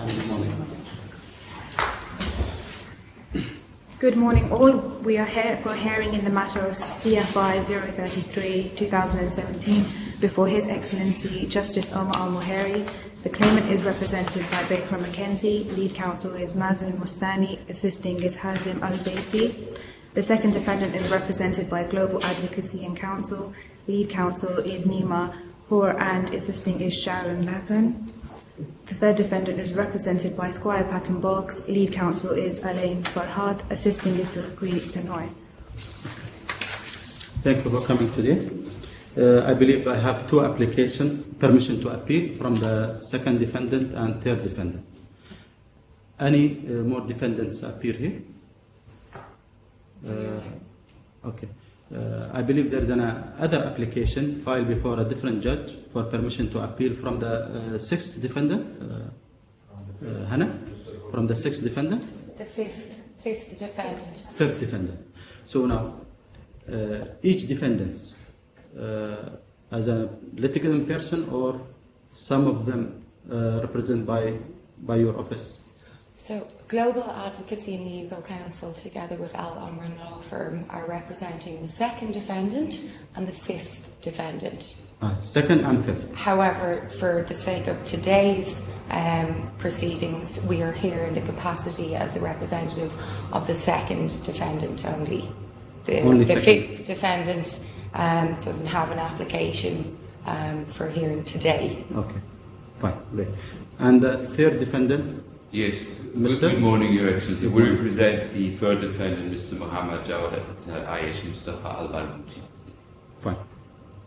and good morning. Good morning all. We are here for a hearing in the matter of CFI-033-2017 before His Excellency Justice Omar Al-Muhairi. The claimant is represented by Baker McKenzie. Lead counsel is Mazrouei Mustani. Assisting is Hezeem Al-Baisi. The second defendant is represented by Global Advocacy and Counsel. Lead counsel is Nima Hour and assisting is Sharon Lakan. The third defendant is represented by Squire, Patton, Boggs. Lead counsel is Alain Farhad. Assisting is Dilqueen Tanoy. Thank you for coming today. I believe I have two applications, permission to appeal from the second defendant and third defendant. Any more defendants appear here? Okay. I believe there is an other application filed before a different judge for permission to appeal from the sixth defendant. Hannah? From the sixth defendant? The fifth defendant. Fifth defendant. So now, each defendant as a litigant person, or some of them represented by your office? So, Global Advocacy and Legal Counsel, together with Al-Amran Law Firm, are representing the second defendant and the fifth defendant. Second and fifth. However, for the sake of today's proceedings, we are here in the capacity as a representative of the second defendant only. The fifth defendant doesn't have an application for hearing today. Okay, fine, great. And the third defendant? Yes. Mr. Good morning, Your Excellency. We represent the third defendant, Mr. Mohammed, Jawdat, Ayesh, Mustafa, Al-Barghouthi. Fine.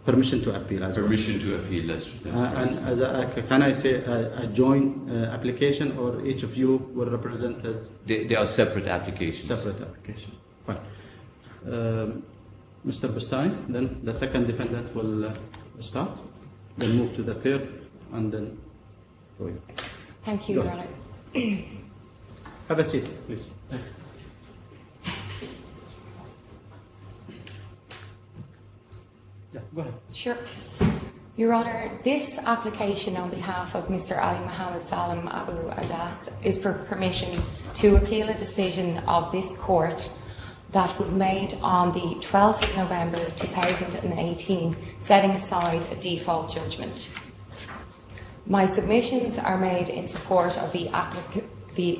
Permission to appeal as well. Permission to appeal, that's and as can I say a joint application, or each of you will represent as? They are separate applications. Separate application. Fine. Mr. Bustani, then the second defendant will start, then move to the third, and then go ahead. Thank you, Your Honour. Have a seat, please. Yeah, go ahead. Sure. Your Honour, this application on behalf of Mr. Ali Mohammed Salem Abu Adas is for permission to appeal a decision of this court that was made on the 12th of November 2018, setting aside a default judgment. My submissions are made in support of the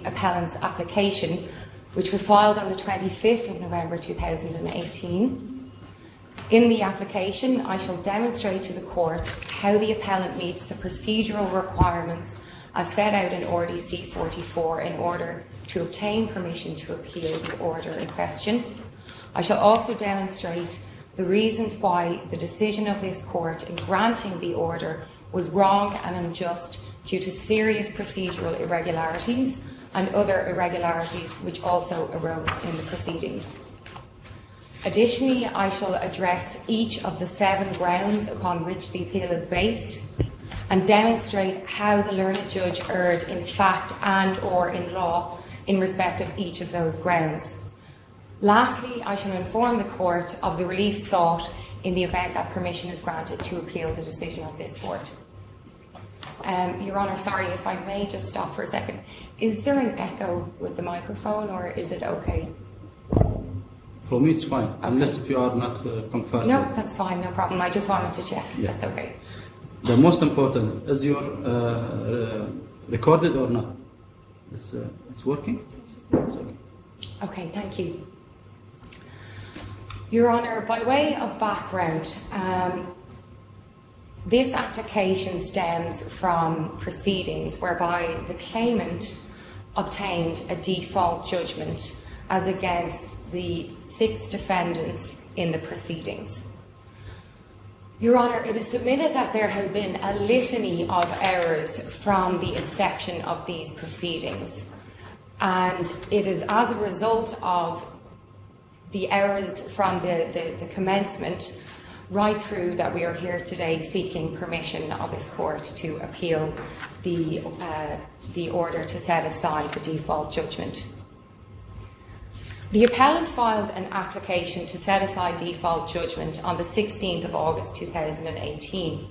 appellant's application, which was filed on the 25th of November 2018. In the application, I shall demonstrate to the court how the appellant meets the procedural requirements as set out in RDC 44 in order to obtain permission to appeal the order in question. I shall also demonstrate the reasons why the decision of this court in granting the order was wrong and unjust due to serious procedural irregularities and other irregularities which also arose in the proceedings. Additionally, I shall address each of the 7 grounds upon which the appeal is based and demonstrate how the learned judge erred in fact and or in law in respect of each of those grounds. Lastly, I shall inform the court of the relief sought in the event that permission is granted to appeal the decision of this court. Your Honour, sorry, if I may just stop for a second. Is there an echo with the microphone, or is it okay? For me, it's fine, okay. Unless if you are not comfortable. No, that's fine, no problem. I just wanted to check. Yeah. That's okay. The most important, is your recorded or not? It's working? It's okay. Okay, thank you. Your Honour, by way of background, this application stems from proceedings whereby the claimant obtained a default judgment as against the 6 defendants in the proceedings. Your Honour, it is submitted that there has been a litany of errors from the inception of these proceedings, and it is as a result of the errors from the commencement right through that we are here today seeking permission of this court to appeal the order to set aside the default judgment. The appellant filed an application to set aside default judgment on the 16th of August 2018.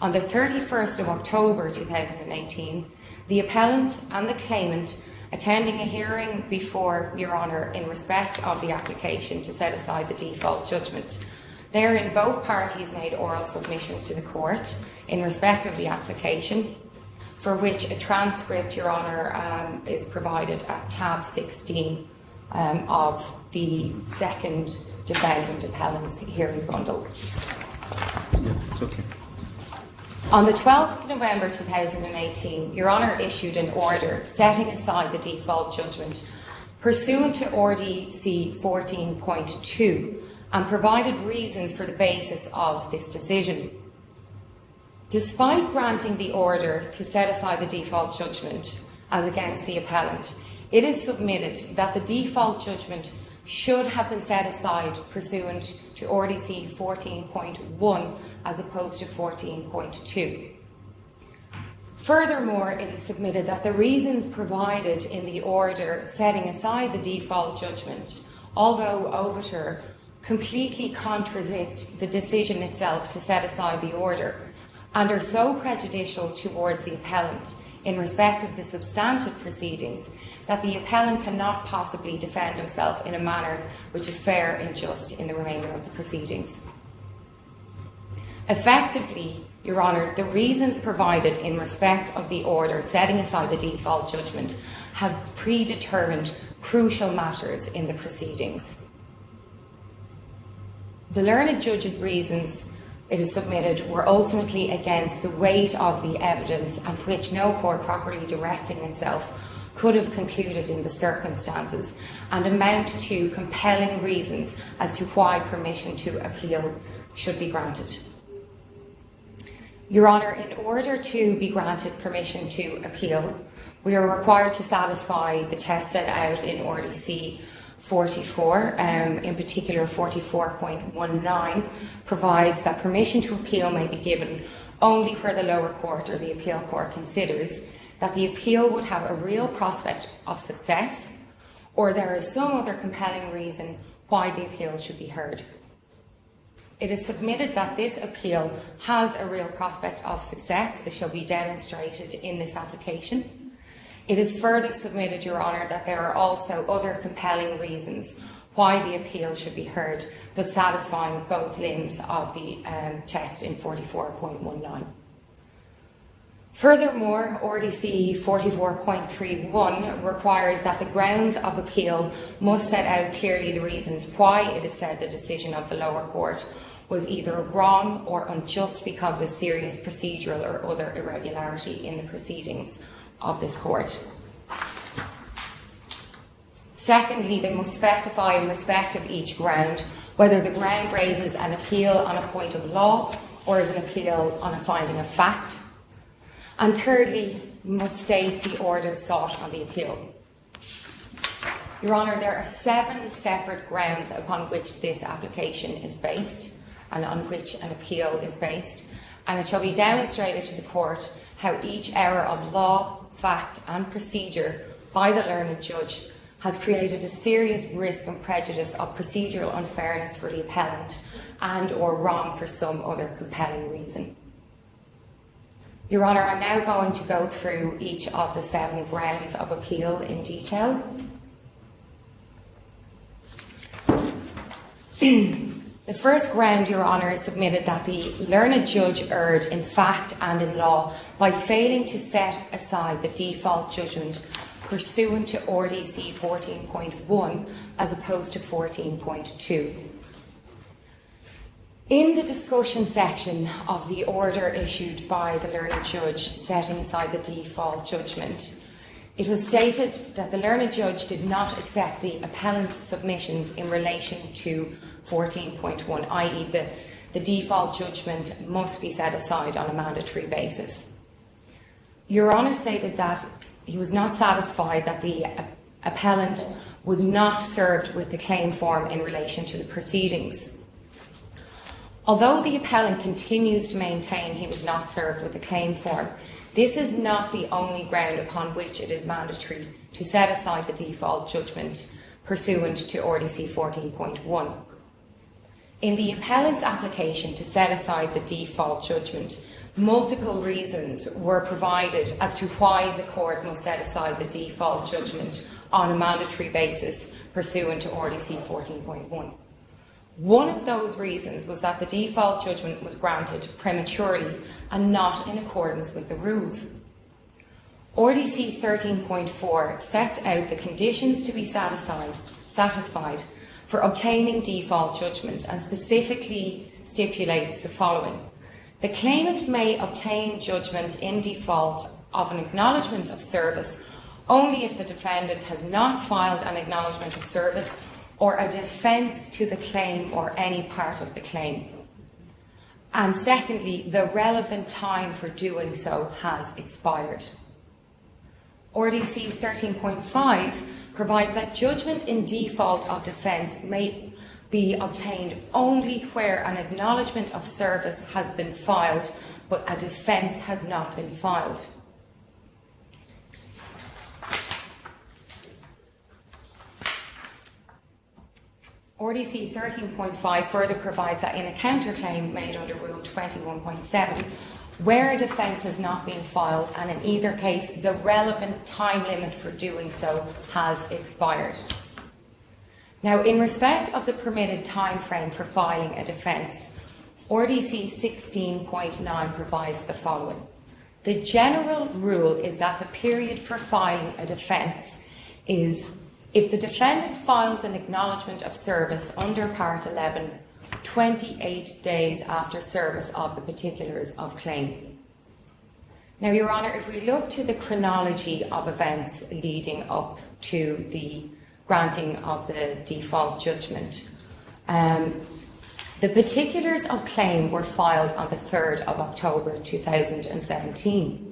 On the 31st of October 2018, the appellant and the claimant attending a hearing before Your Honour in respect of the application to set aside the default judgment. Therein, both parties made oral submissions to the court in respect of the application, for which a transcript, Your Honour, is provided at tab 16 of the second defendant appellant's hearing bundle. Yeah, it's okay. On the 12th of November 2018, Your Honour issued an order setting aside the default judgment pursuant to RDC 14.2 and provided reasons for the basis of this decision. Despite granting the order to set aside the default judgment as against the appellant, it is submitted that the default judgment should have been set aside pursuant to RDC 14.1 as opposed to 14.2. Furthermore, it is submitted that the reasons provided in the order setting aside the default judgment, although obiter, completely contradict the decision itself to set aside the order and are so prejudicial towards the appellant in respect of the substantive proceedings that the appellant cannot possibly defend himself in a manner which is fair and just in the remainder of the proceedings. Effectively, Your Honour, the reasons provided in respect of the order setting aside the default judgment have predetermined crucial matters in the proceedings. The learned judge's reasons, it is submitted, were ultimately against the weight of the evidence and which no court properly directing itself could have concluded in the circumstances, and amount to compelling reasons as to why permission to appeal should be granted. Your Honour, in order to be granted permission to appeal, we are required to satisfy the test set out in RDC 44, in particular 44.19, provides that permission to appeal may be given only where the lower court or the appeal court considers that the appeal would have a real prospect of success, or there is some other compelling reason why the appeal should be heard. It is submitted that this appeal has a real prospect of success, as shall be demonstrated in this application. It is further submitted, Your Honour, that there are also other compelling reasons why the appeal should be heard, thus satisfying both limbs of the test in 44.19. Furthermore, RDC 44.31 requires that the grounds of appeal must set out clearly the reasons why it is said the decision of the lower court was either wrong or unjust because of a serious procedural or other irregularity in the proceedings of this court. Secondly, they must specify in respect of each ground whether the ground raises an appeal on a point of law or is an appeal on a finding of fact. And thirdly, must state the order sought on the appeal. Your Honour, there are 7 separate grounds upon which this application is based and on which an appeal is based, and it shall be demonstrated to the court how each error of law, fact and procedure by the learned judge has created a serious risk and prejudice of procedural unfairness for the appellant and or wrong for some other compelling reason. Your Honour, I'm now going to go through each of the 7 grounds of appeal in detail. The first ground, Your Honour, is submitted that the learned judge erred in fact and in law by failing to set aside the default judgment pursuant to RDC 14.1 as opposed to 14.2. In the discussion section of the order issued by the learned judge setting aside the default judgment, it was stated that the learned judge did not accept the appellant's submissions in relation to 14.1, i.e. the default judgment must be set aside on a mandatory basis. Your Honour stated that he was not satisfied that the appellant was not served with the claim form in relation to the proceedings. Although the appellant continues to maintain he was not served with the claim form, this is not the only ground upon which it is mandatory to set aside the default judgment pursuant to RDC 14.1. In the appellant's application to set aside the default judgment, multiple reasons were provided as to why the court must set aside the default judgment on a mandatory basis pursuant to RDC 14.1. One of those reasons was that the default judgment was granted prematurely and not in accordance with the rules. RDC 13.4 sets out the conditions to be satisfied for obtaining default judgment and specifically stipulates the following. The claimant may obtain judgment in default of an acknowledgement of service only if the defendant has not filed an acknowledgement of service or a defence to the claim or any part of the claim. And secondly, the relevant time for doing so has expired. RDC 13.5 provides that judgment in default of defence may be obtained only where an acknowledgement of service has been filed but a defence has not been filed. RDC 13.5 further provides that in a counterclaim made under Rule 21.7, where a defence has not been filed and in either case the relevant time limit for doing so has expired. Now, in respect of the permitted time frame for filing a defence, RDC 16.9 provides the following. The general rule is that the period for filing a defence is if the defendant files an acknowledgement of service under Part 11, 28 days after service of the particulars of claim. Now, Your Honour, if we look to the chronology of events leading up to the granting of the default judgment, the particulars of claim were filed on the 3rd of October 2017.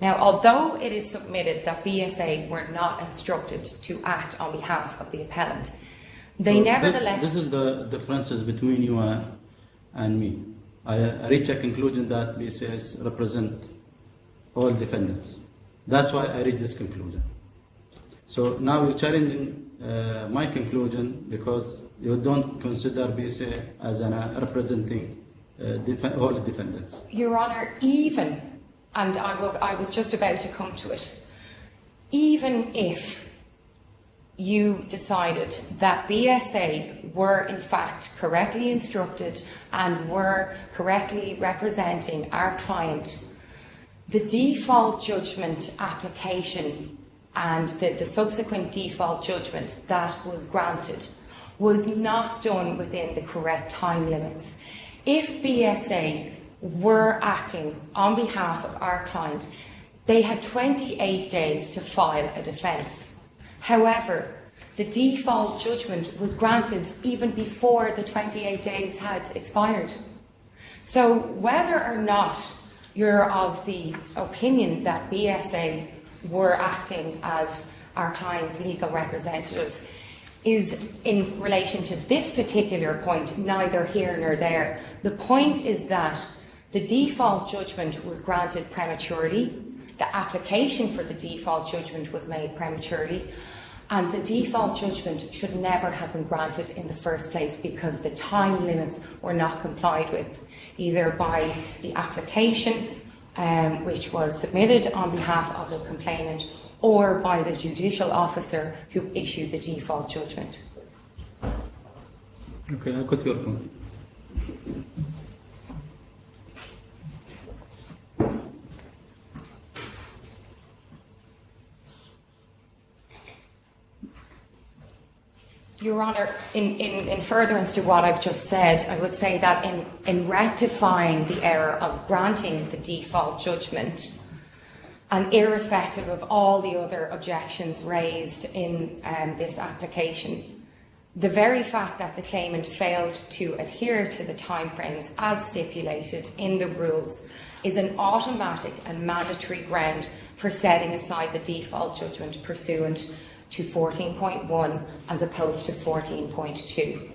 Now, although it is submitted that BSA were not instructed to act on behalf of the appellant, they nevertheless... This is the differences between you and me. I reach a conclusion that BSAs represent all defendants. That's why I reach this conclusion. So now you're challenging my conclusion because you don't consider BSA as representing all defendants. Your Honour, even... and I was just about to come to it. Even if you decided that BSA were in fact correctly instructed and were correctly representing our client, the default judgment application and the subsequent default judgment that was granted was not done within the correct time limits. If BSA were acting on behalf of our client, they had 28 days to file a defence. However, the default judgment was granted even before the 28 days had expired. So whether or not you're of the opinion that BSA were acting as our client's legal representatives is, in relation to this particular point, neither here nor there. The point is that the default judgment was granted prematurely, the application for the default judgment was made prematurely, and the default judgment should never have been granted in the first place because the time limits were not complied with, either by the application which was submitted on behalf of the complainant or by the judicial officer who issued the default judgment. Okay, I got your point. Your Honour, in furtherance to what I've just said, I would say that in rectifying the error of granting the default judgment, and irrespective of all the other objections raised in this application, the very fact that the claimant failed to adhere to the timeframes as stipulated in the rules is an automatic and mandatory ground for setting aside the default judgment pursuant to 14.1 as opposed to 14.2.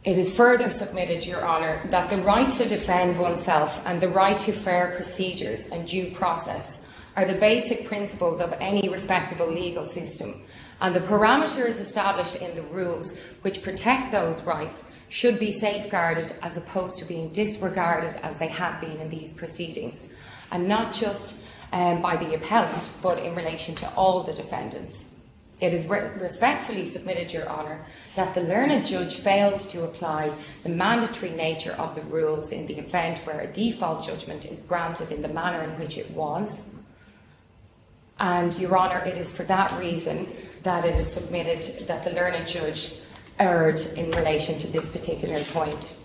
It is further submitted, Your Honour, that the right to defend oneself and the right to fair procedures and due process are the basic principles of any respectable legal system, and the parameters established in the rules which protect those rights should be safeguarded as opposed to being disregarded as they have been in these proceedings, and not just by the appellant, but in relation to all the defendants. It is respectfully submitted, Your Honour, that the learned judge failed to apply the mandatory nature of the rules in the event where a default judgment is granted in the manner in which it was. And, Your Honour, it is for that reason that it is submitted that the learned judge erred in relation to this particular point.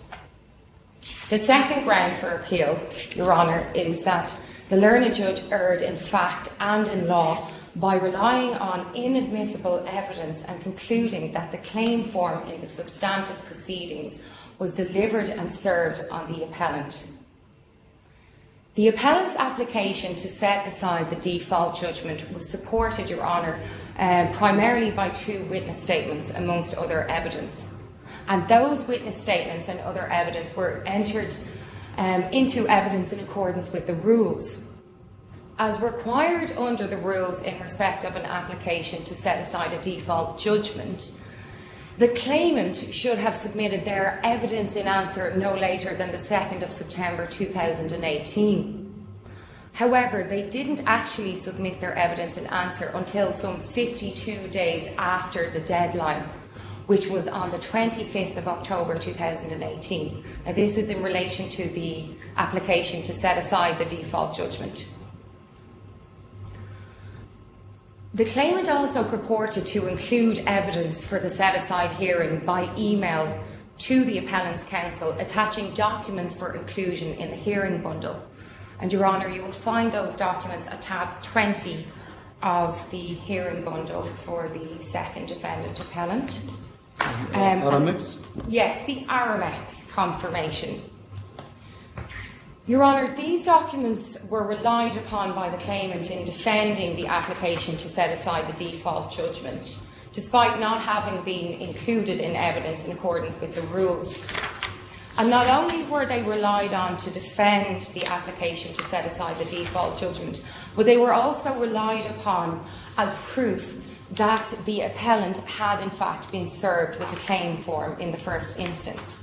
The second ground for appeal, Your Honour, is that the learned judge erred in fact and in law by relying on inadmissible evidence and concluding that the claim form in the substantive proceedings was delivered and served on the appellant. The appellant's application to set aside the default judgment was supported, Your Honour, primarily by 2 witness statements amongst other evidence. And those witness statements and other evidence were entered into evidence in accordance with the rules. As required under the rules in respect of an application to set aside a default judgment, the claimant should have submitted their evidence in answer no later than the 2nd of September 2018. However, they didn't actually submit their evidence in answer until some 52 days after the deadline, which was on the 25th of October 2018. Now, this is in relation to the application to set aside the default judgment. The claimant also purported to include evidence for the set-aside hearing by email to the appellant's counsel, attaching documents for inclusion in the hearing bundle. And, Your Honour, you will find those documents at tab 20 of the hearing bundle for the second defendant appellant. Aramex? Yes, the Aramex confirmation. Your Honour, these documents were relied upon by the claimant in defending the application to set aside the default judgment, despite not having been included in evidence in accordance with the rules. And not only were they relied on to defend the application to set aside the default judgment, but they were also relied upon as proof that the appellant had in fact been served with a claim form in the first instance.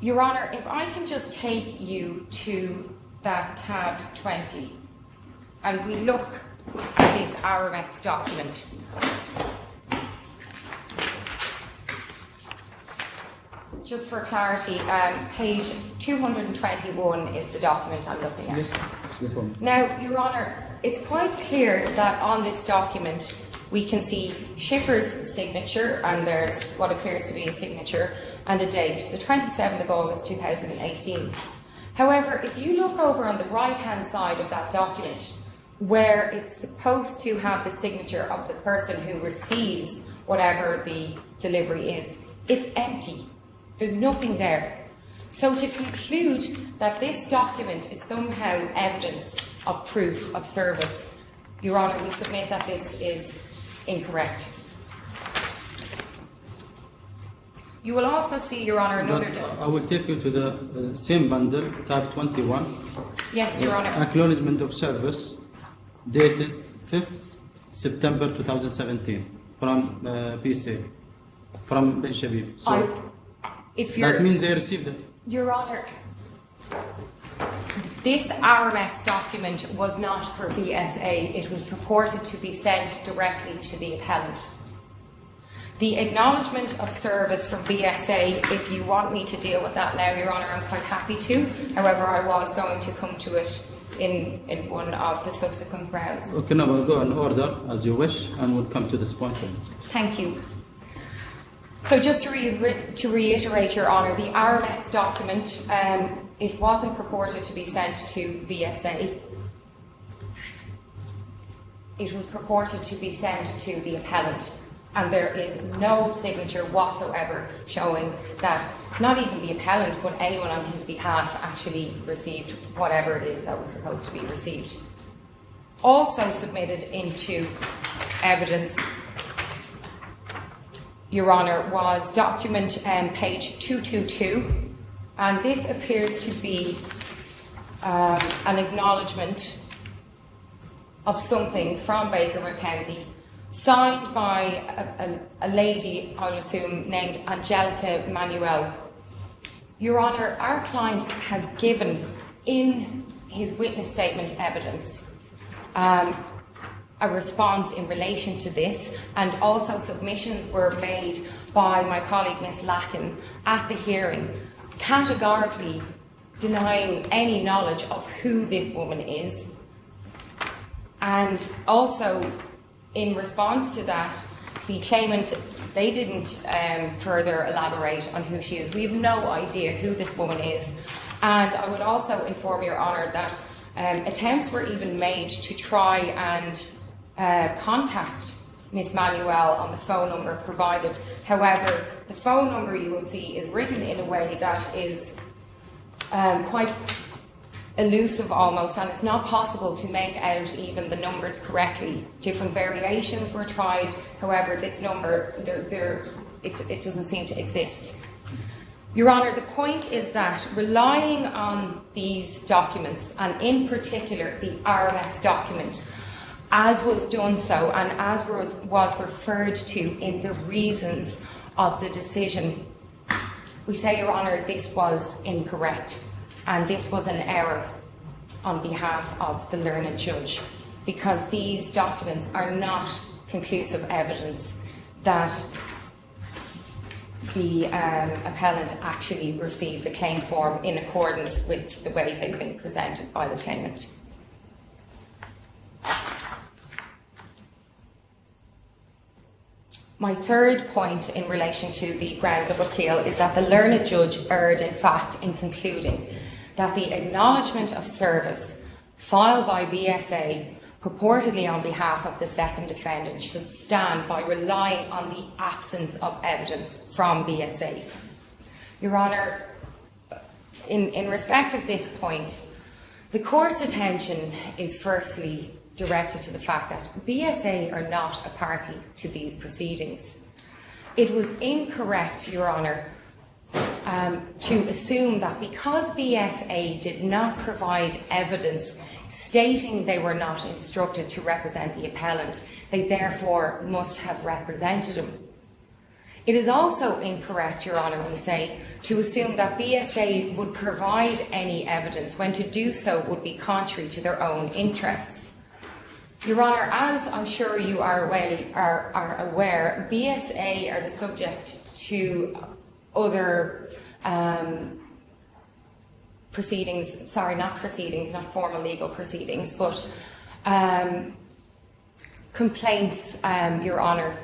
Your Honour, if I can just take you to that tab 20 and we look at this Aramex document. Just for clarity, page 221 is the document I'm looking at. Yes. Now, Your Honour, it's quite clear that on this document we can see shipper's signature, and there's what appears to be a signature and a date, the 27th of August 2018. However, if you look over on the right-hand side of that document, where it's supposed to have the signature of the person who receives whatever the delivery is, it's empty. There's nothing there. So to conclude that this document is somehow evidence of proof of service, Your Honour, we submit that this is incorrect. You will also see, Your Honour, another... I will take you to the same bundle, tab 21. Yes, Your Honour. Acknowledgement of service, dated 5th September 2017, from PSA, from Ben Habib. So that means they received it. Your Honour, this Aramex document was not for BSA. It was purported to be sent directly to the appellant. The acknowledgement of service from BSA, if you want me to deal with that now, Your Honour, I'm quite happy to. However, I was going to come to it in one of the subsequent grounds. Okay, now we'll go in order as you wish, and we'll come to this point. Thank you. So just to reiterate, Your Honour, the Aramex document, it wasn't purported to be sent to BSA. It was purported to be sent to the appellant. And there is no signature whatsoever showing that not even the appellant, but anyone on his behalf actually received whatever it is that was supposed to be received. Also submitted into evidence, Your Honour, was document page 222, and this appears to be an acknowledgement of something from Baker McKenzie signed by a lady, I'll assume, named Angelica Manuel. Your Honour, our client has given in his witness statement evidence a response in relation to this, and also submissions were made by my colleague Miss Lacken at the hearing, categorically denying any knowledge of who this woman is. And also, in response to that, the claimant, they didn't further elaborate on who she is. We have no idea who this woman is. And I would also inform Your Honour that attempts were even made to try and contact Miss Manuel on the phone number provided. However, the phone number, you will see, is written in a way that is quite elusive almost, and it's not possible to make out even the numbers correctly. Different variations were tried, however this number, it doesn't seem to exist. Your Honour, the point is that relying on these documents, and in particular the RMX document, as was done so and as was referred to in the reasons of the decision, we say, Your Honour, this was incorrect and this was an error on behalf of the learned judge, because these documents are not conclusive evidence that the appellant actually received the claim form in accordance with the way they've been presented by the claimant. My third point in relation to the grounds of appeal is that the learned judge erred in fact in concluding that the acknowledgement of service filed by BSA purportedly on behalf of the second defendant should stand by relying on the absence of evidence from BSA. Your Honour, in respect of this point, the Court's attention is firstly directed to the fact that BSA are not a party to these proceedings. It was incorrect, Your Honour, to assume that because BSA did not provide evidence stating they were not instructed to represent the appellant, they therefore must have represented him. It is also incorrect, Your Honour, we say, to assume that BSA would provide any evidence when to do so would be contrary to their own interests. Your Honour, as I'm sure you are aware, BSA are the subject to other proceedings, not formal legal proceedings, but complaints, Your Honour,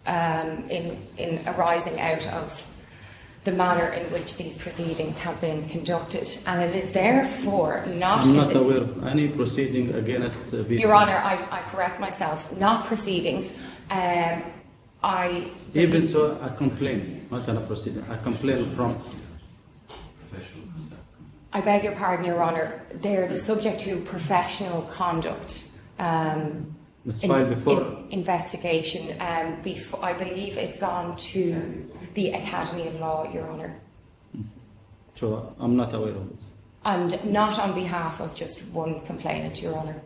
in arising out of the manner in which these proceedings have been conducted, and it is therefore not... I'm not aware of any proceeding against BSA. Your Honour, I correct myself, not proceedings. Even so, a complaint, not a proceeding, a complaint from... I beg your pardon, Your Honour, they're the subject to professional conduct. Investigation. I believe it's gone to the Academy of Law, Your Honour. So I'm not aware of this. And not on behalf of just one complainant, Your Honour.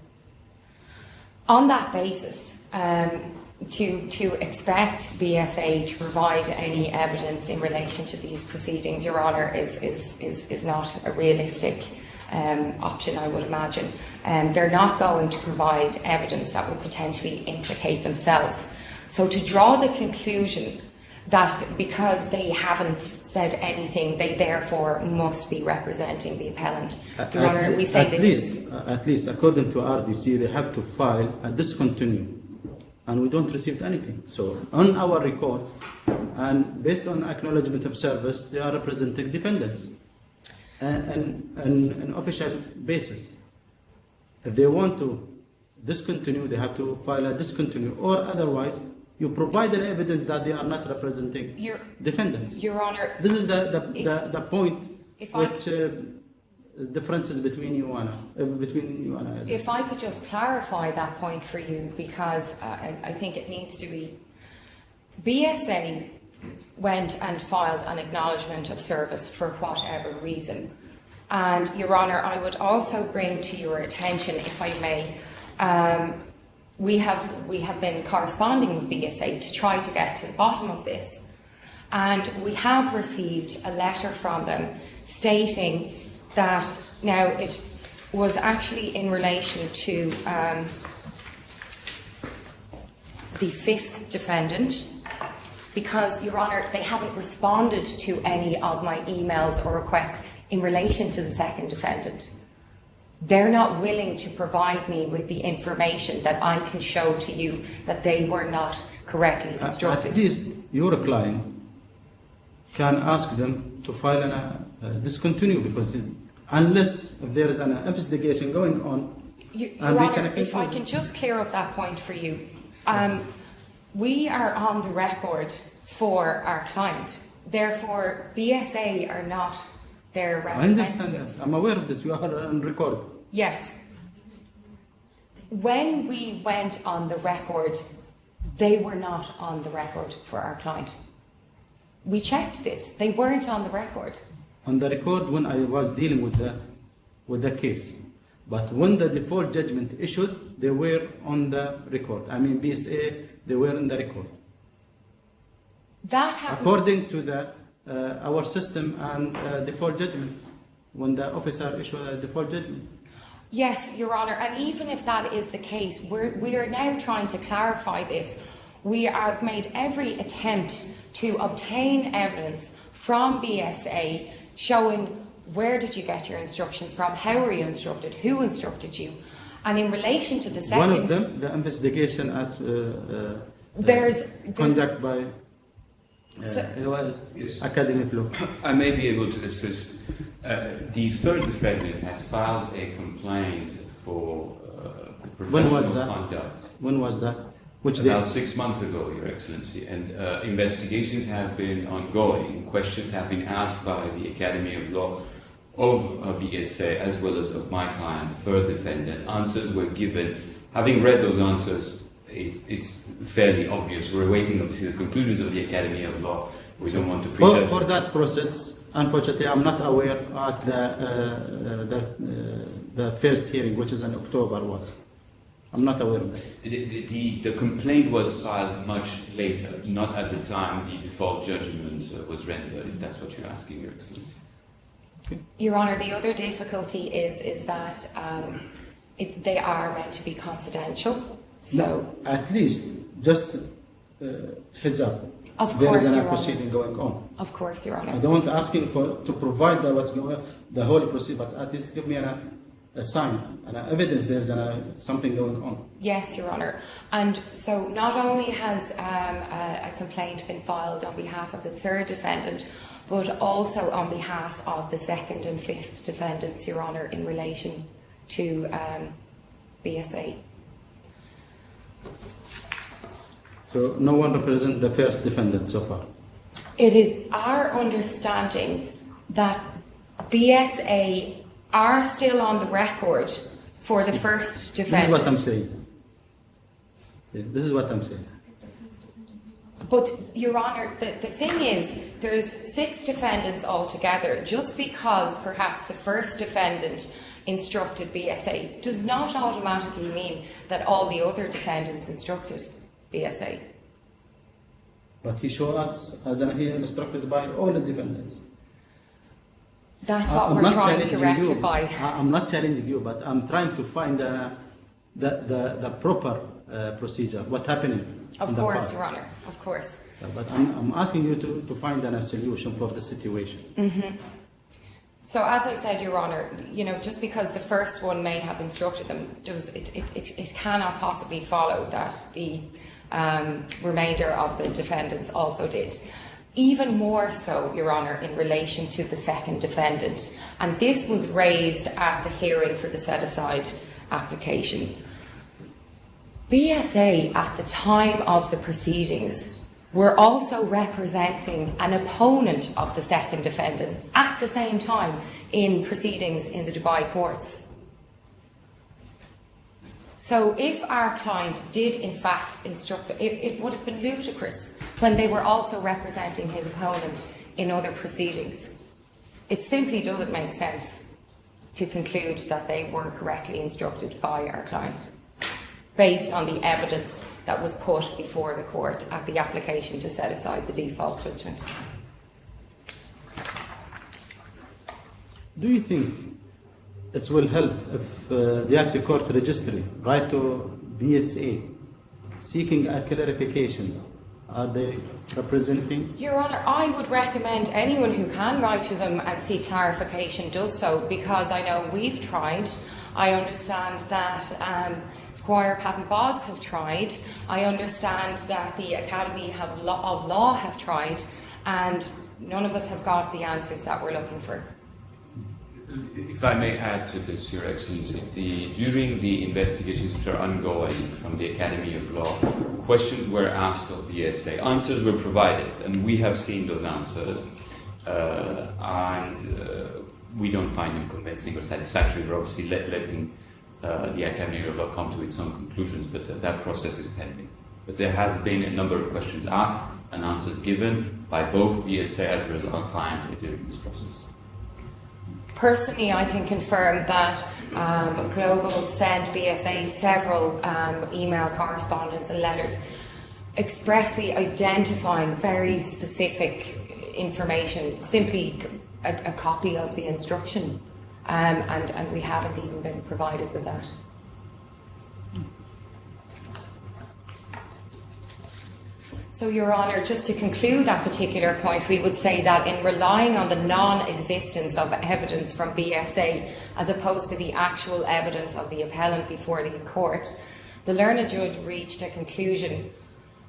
On that basis, to expect BSA to provide any evidence in relation to these proceedings, Your Honour, is not a realistic option, I would imagine. They're not going to provide evidence that would potentially implicate themselves. So to draw the conclusion that because they haven't said anything, they therefore must be representing the appellant. Your Honour, we say at least according to RDC, they have to file a discontinue, and we don't receive anything. So on our records, and based on acknowledgement of service, they are representing defendants. An official basis. If they want to discontinue, they have to file a discontinue, or otherwise you provide the evidence that they are not representing defendants. Your Honour, this is the point which differences between you and I. If I could just clarify that point for you, because I think it needs to be. BSA went and filed an acknowledgement of service for whatever reason. And, Your Honour, I would also bring to your attention, if I may, we have been corresponding with BSA to try to get to the bottom of this. And we have received a letter from them stating that, now it was actually in relation to the fifth defendant, because, Your Honour, they haven't responded to any of my emails or requests in relation to the second defendant. They're not willing to provide me with the information that I can show to you that they were not correctly instructed. At least your client can ask them to file a discontinue, because unless there is an investigation going on. Your Honour, if I can just clear up that point for you. We are on the record for our client. Therefore, BSA are not their representatives. I understand that. I'm aware of this. You are on record. Yes. When we went on the record, they were not on the record for our client. We checked this. They weren't on the record. On the record when I was dealing with the case. But when the default judgment issued, they were on the record. I mean, BSA, they were in the record. That happened. According to our system and default judgment, when the officer issued a default judgment. Yes, Your Honour, and even if that is the case, we are now trying to clarify this. We have made every attempt to obtain evidence from BSA showing where did you get your instructions from, how were you instructed, who instructed you. And in relation to the second... One of them, the investigation at conducted by academic law. I may be able to assist. The third defendant has filed a complaint for professional conduct. When was that? Which day? About 6 months ago, Your Excellency. And investigations have been ongoing. Questions have been asked by the Academy of Law of BSA as well as of my client, the third defendant. Answers were given. Having read those answers, it's fairly obvious. We're awaiting, obviously, the conclusions of the Academy of Law. We don't want to prejudge. For that process, unfortunately, I'm not aware at the first hearing, which is in October, was. I'm not aware of that. The complaint was filed much later, not at the time the default judgment was rendered, if that's what you're asking, Your Excellency. Okay. Your Honour, the other difficulty is that they are meant to be confidential. So, no, at least, just heads up. Of there course, is Your a proceeding going on. Of course, Your Honour. I don't want asking to provide what's going on, the whole procedure, but at least give me a sign, an evidence there's something going on. Yes, Your Honour. And so not only has a complaint been filed on behalf of the third defendant, but also on behalf of the second and fifth defendants, Your Honour, in relation to BSA. So no one represents the first defendant so far? It is our understanding that BSA are still on the record for the first defendant. This is what I'm saying. This is what I'm saying. But, Your Honour, the thing is, there's 6 defendants altogether. Just because perhaps the first defendant instructed BSA does not automatically mean that all the other defendants instructed BSA. But he showed up as he instructed by all the defendants. That's what we're trying to rectify. I'm not challenging you, but I'm trying to find the proper procedure. What happened? Of course, Your Honour. Of course. But I'm asking you to find a solution for the situation. Mm-hmm. So, as I said, Your Honour, just because the first one may have instructed them, it cannot possibly follow that the remainder of the defendants also did. Even more so, Your Honour, in relation to the second defendant. And this was raised at the hearing for the set-aside application. BSA, at the time of the proceedings, were also representing an opponent of the second defendant at the same time in proceedings in the Dubai courts. So if our client did in fact instruct, it would have been ludicrous when they were also representing his opponent in other proceedings. It simply doesn't make sense to conclude that they were correctly instructed by our client. based on the evidence that was put before the court at the application to set aside the default judgment. Do you think it will help if the DIFC court registry write to BSA seeking a clarification? Are they representing? Your Honour, I would recommend anyone who can write to them and seek clarification does so, because I know we've tried. I understand that Squire, Patton, Boggs have tried. I understand that the Academy of Law have tried, and none of us have got the answers that we're looking for. If I may add to this, Your Excellency, during the investigations which are ongoing from the Academy of Law, questions were asked of BSA, answers were provided, and we have seen those answers, and we don't find them convincing or satisfactory. We're obviously letting the Academy of Law come to its own conclusions, but that process is pending. But there has been a number of questions asked and answers given by both BSA as well as our client during this process. Personally, I can confirm that Global sent BSA several email correspondence and letters expressly identifying very specific information, simply a copy of the instruction, and we haven't even been provided with that. So, Your Honour, just to conclude that particular point, we would say that in relying on the non-existence of evidence from BSA as opposed to the actual evidence of the appellant before the court, the learned judge reached a conclusion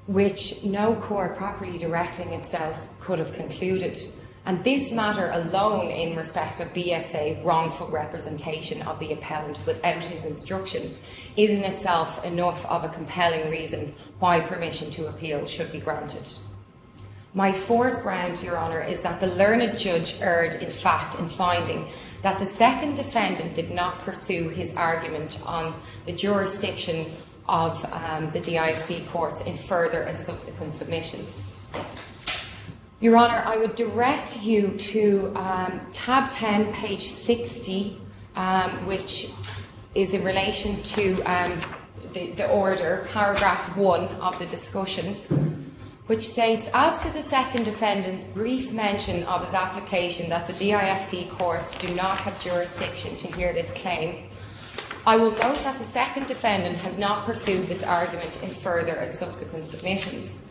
which no court properly directing itself could have concluded. And this matter alone, in respect of BSA's wrongful representation of the appellant without his instruction, is in itself enough of a compelling reason why permission to appeal should be granted. My fourth ground, Your Honour, is that the learned judge erred in fact in finding that the second defendant did not pursue his argument on the jurisdiction of the DIFC courts in further and subsequent submissions. Your Honour, I would direct you to tab 10, page 60, which is in relation to the order, paragraph 1 of the discussion, which states, as to the second defendant's brief mention of his application that the DIFC courts do not have jurisdiction to hear this claim, I will note that the second defendant has not pursued this argument in further and subsequent submissions.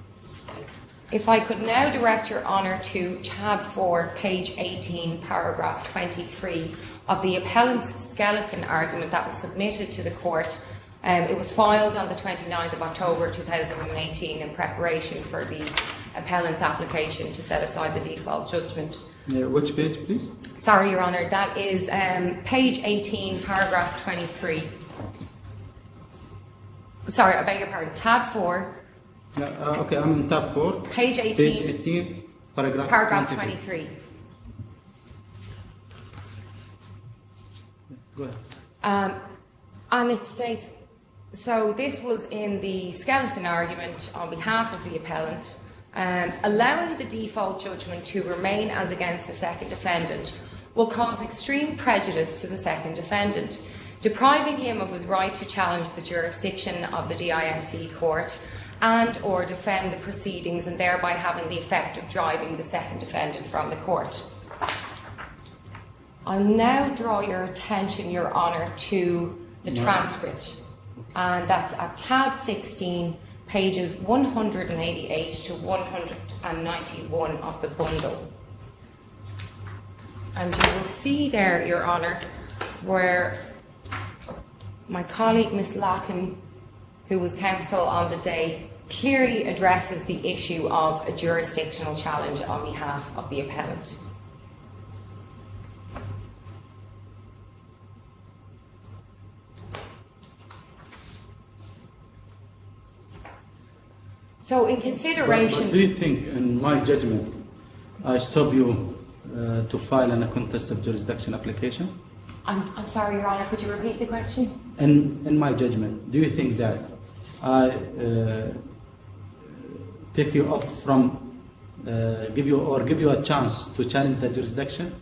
If I could now direct Your Honour to tab 4, page 18, paragraph 23 of the appellant's skeleton argument that was submitted to the court. It was filed on the 29th of October 2018 in preparation for the appellant's application to set aside the default judgment. Which page, please? Sorry, Your Honour, that is page 18, paragraph 23. Sorry, I beg your pardon, tab 4. Okay, I'm in tab 4. Page 18. Page 18, paragraph 23. Go ahead. And it states, so this was in the skeleton argument on behalf of the appellant, allowing the default judgment to remain as against the second defendant will cause extreme prejudice to the second defendant, depriving him of his right to challenge the jurisdiction of the DIFC court and or defend the proceedings, and thereby having the effect of driving the second defendant from the court. I'll now draw your attention, Your Honour, to the transcript, and that's at tab 16, pages 188 to 191 of the bundle. And you will see there, Your Honour, where my colleague Miss Lacken, who was counsel on the day, clearly addresses the issue of a jurisdictional challenge on behalf of the appellant. So in consideration... But do you think, in my judgment, I stop you to file a contest of jurisdiction application? I'm sorry, Your Honour, could you repeat the question? In my judgment, do you think that I take you off from, give you a chance to challenge the jurisdiction?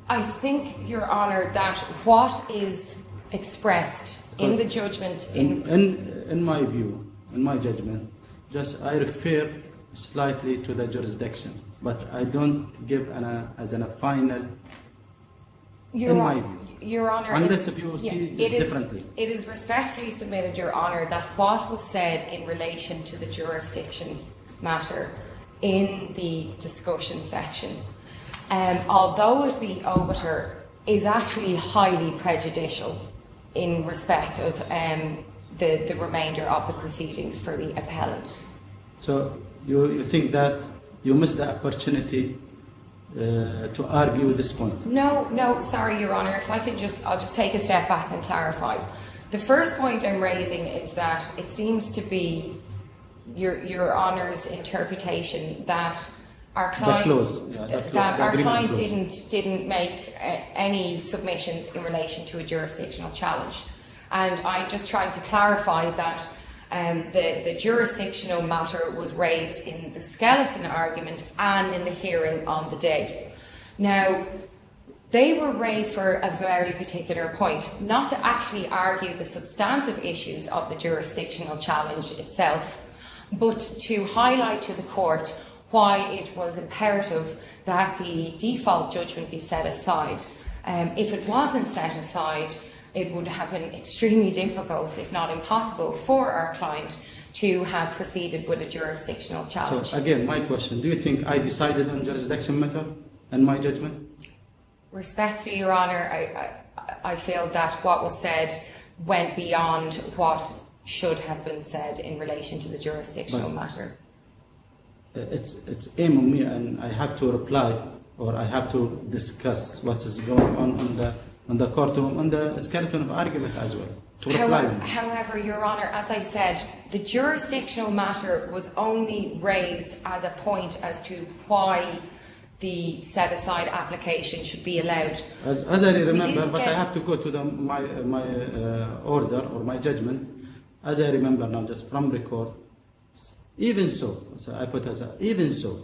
I think, Your Honour, that what is expressed in the judgment, in my view, in my judgment, just I refer slightly to the jurisdiction, but I don't give as a final. My view. Your Honour, unless if you see this differently. It is respectfully submitted, Your Honour, that what was said in relation to the jurisdiction matter in the discussion section, although it be obiter, is actually highly prejudicial in respect of the remainder of the proceedings for the appellant. So you think that you missed the opportunity to argue this point? No, sorry, Your Honour. If I can I'll just take a step back and clarify. The first point I'm raising is that it seems to be Your Honour's interpretation that our client didn't make any submissions in relation to a jurisdictional challenge, and I'm just trying to clarify that the jurisdictional matter was raised in the skeleton argument and in the hearing on the day. Now, they were raised for a very particular point, not to actually argue the substantive issues of the jurisdictional challenge itself, but to highlight to the court why it was imperative that the default judgment be set aside. If it wasn't set aside, it would have been extremely difficult, if not impossible, for our client to have proceeded with a jurisdictional challenge. So again, my question, do you think I decided on jurisdiction matter in my judgment? Respectfully, Your Honour, I feel that what was said went beyond what should have been said in relation to the jurisdictional matter. It's aim on me, and I have to reply, or I have to discuss what is going on the courtroom, on the skeleton of argument as well. However, Your Honour, as I said, the jurisdictional matter was only raised as a point as to why the set-aside application should be allowed. As I remember, but I have to go to my order or my judgment. As I remember now, just from record, even so I put as even so,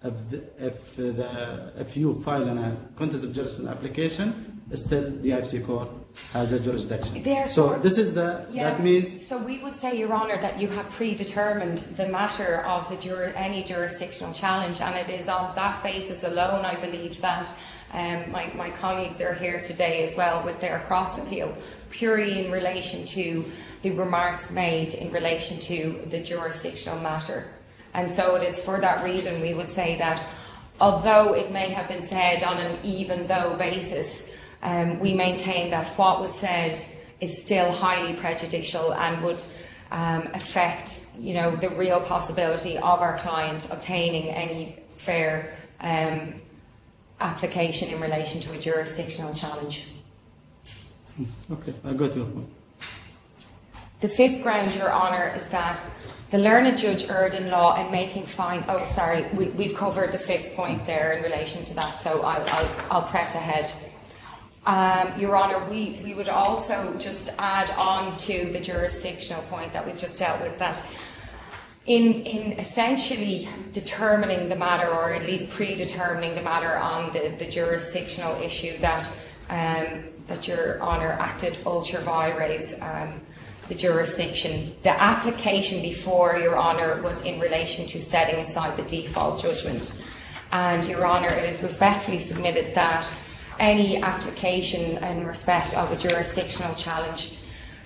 if you file a contest of jurisdiction application, still the DIFC court has a jurisdiction. Therefore, so this is that means. So we would say, Your Honour, that you have predetermined the matter of any jurisdictional challenge, and it is on that basis alone, I believe, that my colleagues are here today as well with their cross appeal, purely in relation to the remarks made in relation to the jurisdictional matter. And so it is for that reason we would say that although it may have been said on an even though basis, we maintain that what was said is still highly prejudicial and would affect, the real possibility of our client obtaining any fair application in relation to a jurisdictional challenge. Okay, I got your point. The fifth ground, Your Honour, is that the learned judge erred in law in making fine. Oh, sorry, we've covered the fifth point there in relation to that, so I'll press ahead. Your Honour, we would also just add on to the jurisdictional point that we've just dealt with, that in essentially determining the matter, or at least predetermining the matter on the jurisdictional issue, that Your Honour acted ultra vires the jurisdiction. The application before Your Honour was in relation to setting aside the default judgment. And Your Honour, it is respectfully submitted that any application in respect of a jurisdictional challenge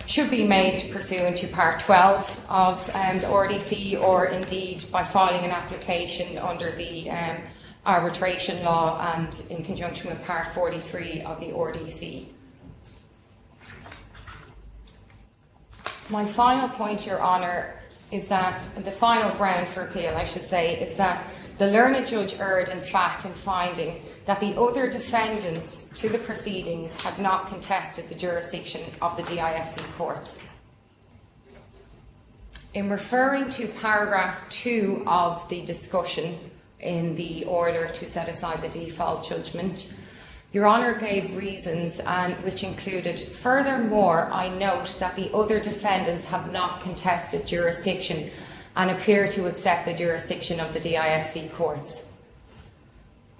should be made pursuant to Part 12 of the RDC, or indeed by filing an application under the arbitration law and in conjunction with Part 43 of the RDC. My final point, Your Honour, is that the final ground for appeal, I should say, is that the learned judge erred in fact in finding that the other defendants to the proceedings had not contested the jurisdiction of the DIFC courts. In referring to paragraph 2 of the discussion in the order to set aside the default judgment, Your Honour gave reasons which included, furthermore, I note that the other defendants have not contested jurisdiction and appear to accept the jurisdiction of the DIFC courts.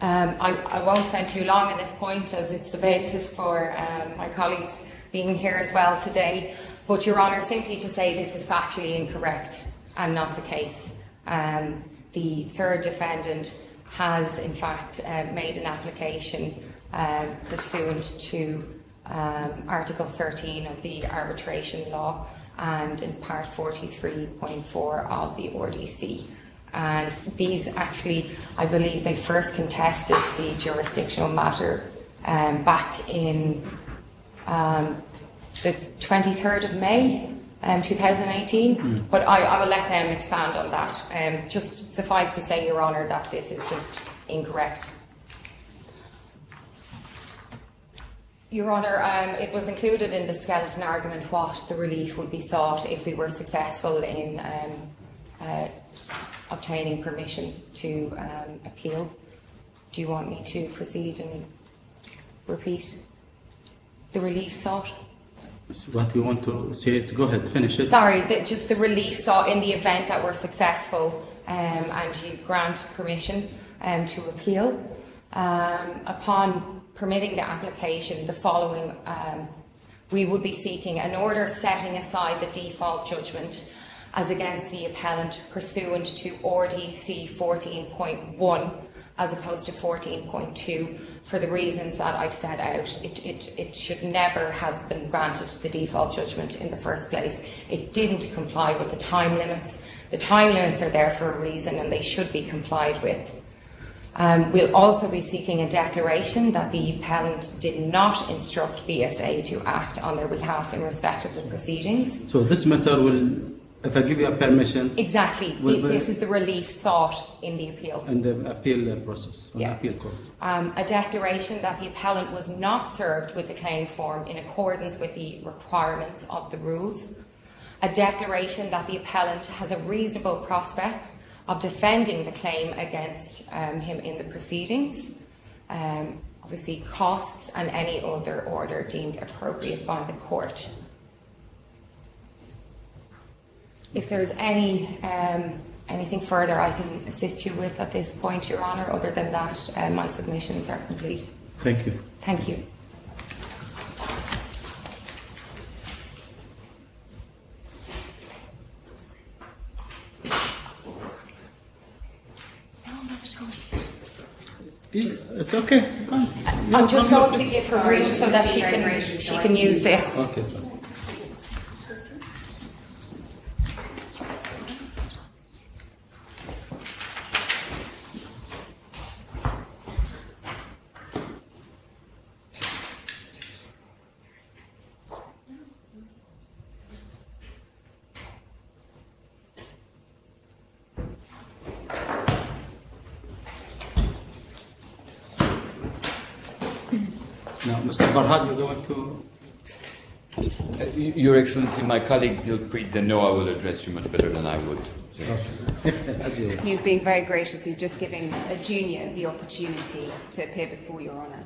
I won't spend too long on this point, as it's the basis for my colleagues being here as well today. But, Your Honour, simply to say this is factually incorrect and not the case. The third defendant has, in fact, made an application pursuant to Article 13 of the arbitration law and in Part 43.4 of the RDC. And these actually, I believe they first contested the jurisdictional matter back in the 23rd of May 2018, but I will let them expand on that. Just suffice to say, Your Honour, that this is just incorrect. Your Honour, it was included in the skeleton argument what the relief would be sought if we were successful in obtaining permission to appeal. Do you want me to proceed and repeat the relief sought? What you want to say? Go ahead, finish it. Sorry, just the relief sought in the event that we're successful and you grant permission to appeal. Upon permitting the application, the following, we would be seeking an order setting aside the default judgment as against the appellant pursuant to RDC 14.1 as opposed to 14.2 for the reasons that I've set out. It should never have been granted the default judgment in the first place. It didn't comply with the time limits. The time limits are there for a reason and they should be complied with. We'll also be seeking a declaration that the appellant did not instruct BSA to act on their behalf in respect of the proceedings. So this matter will, if I give you a permission... Exactly. This is the relief sought in the appeal. In the appeal process, yeah. Appeal court. A declaration that the appellant was not served with the claim form in accordance with the requirements of the rules. A declaration that the appellant has a reasonable prospect of defending the claim against him in the proceedings. Obviously costs and any other order deemed appropriate by the court. If there's anything further I can assist you with at this point, Your Honour, other than that, my submissions are complete. Thank you. Thank you. It's okay. I'm just going to give her room so that she can use this. Okay. Now, Mr. Barghouthi, you're going to... Your Excellency, my colleague Dilpreet I will address you much better than I would. He's being very gracious. He's just giving a junior the opportunity to appear before Your Honour.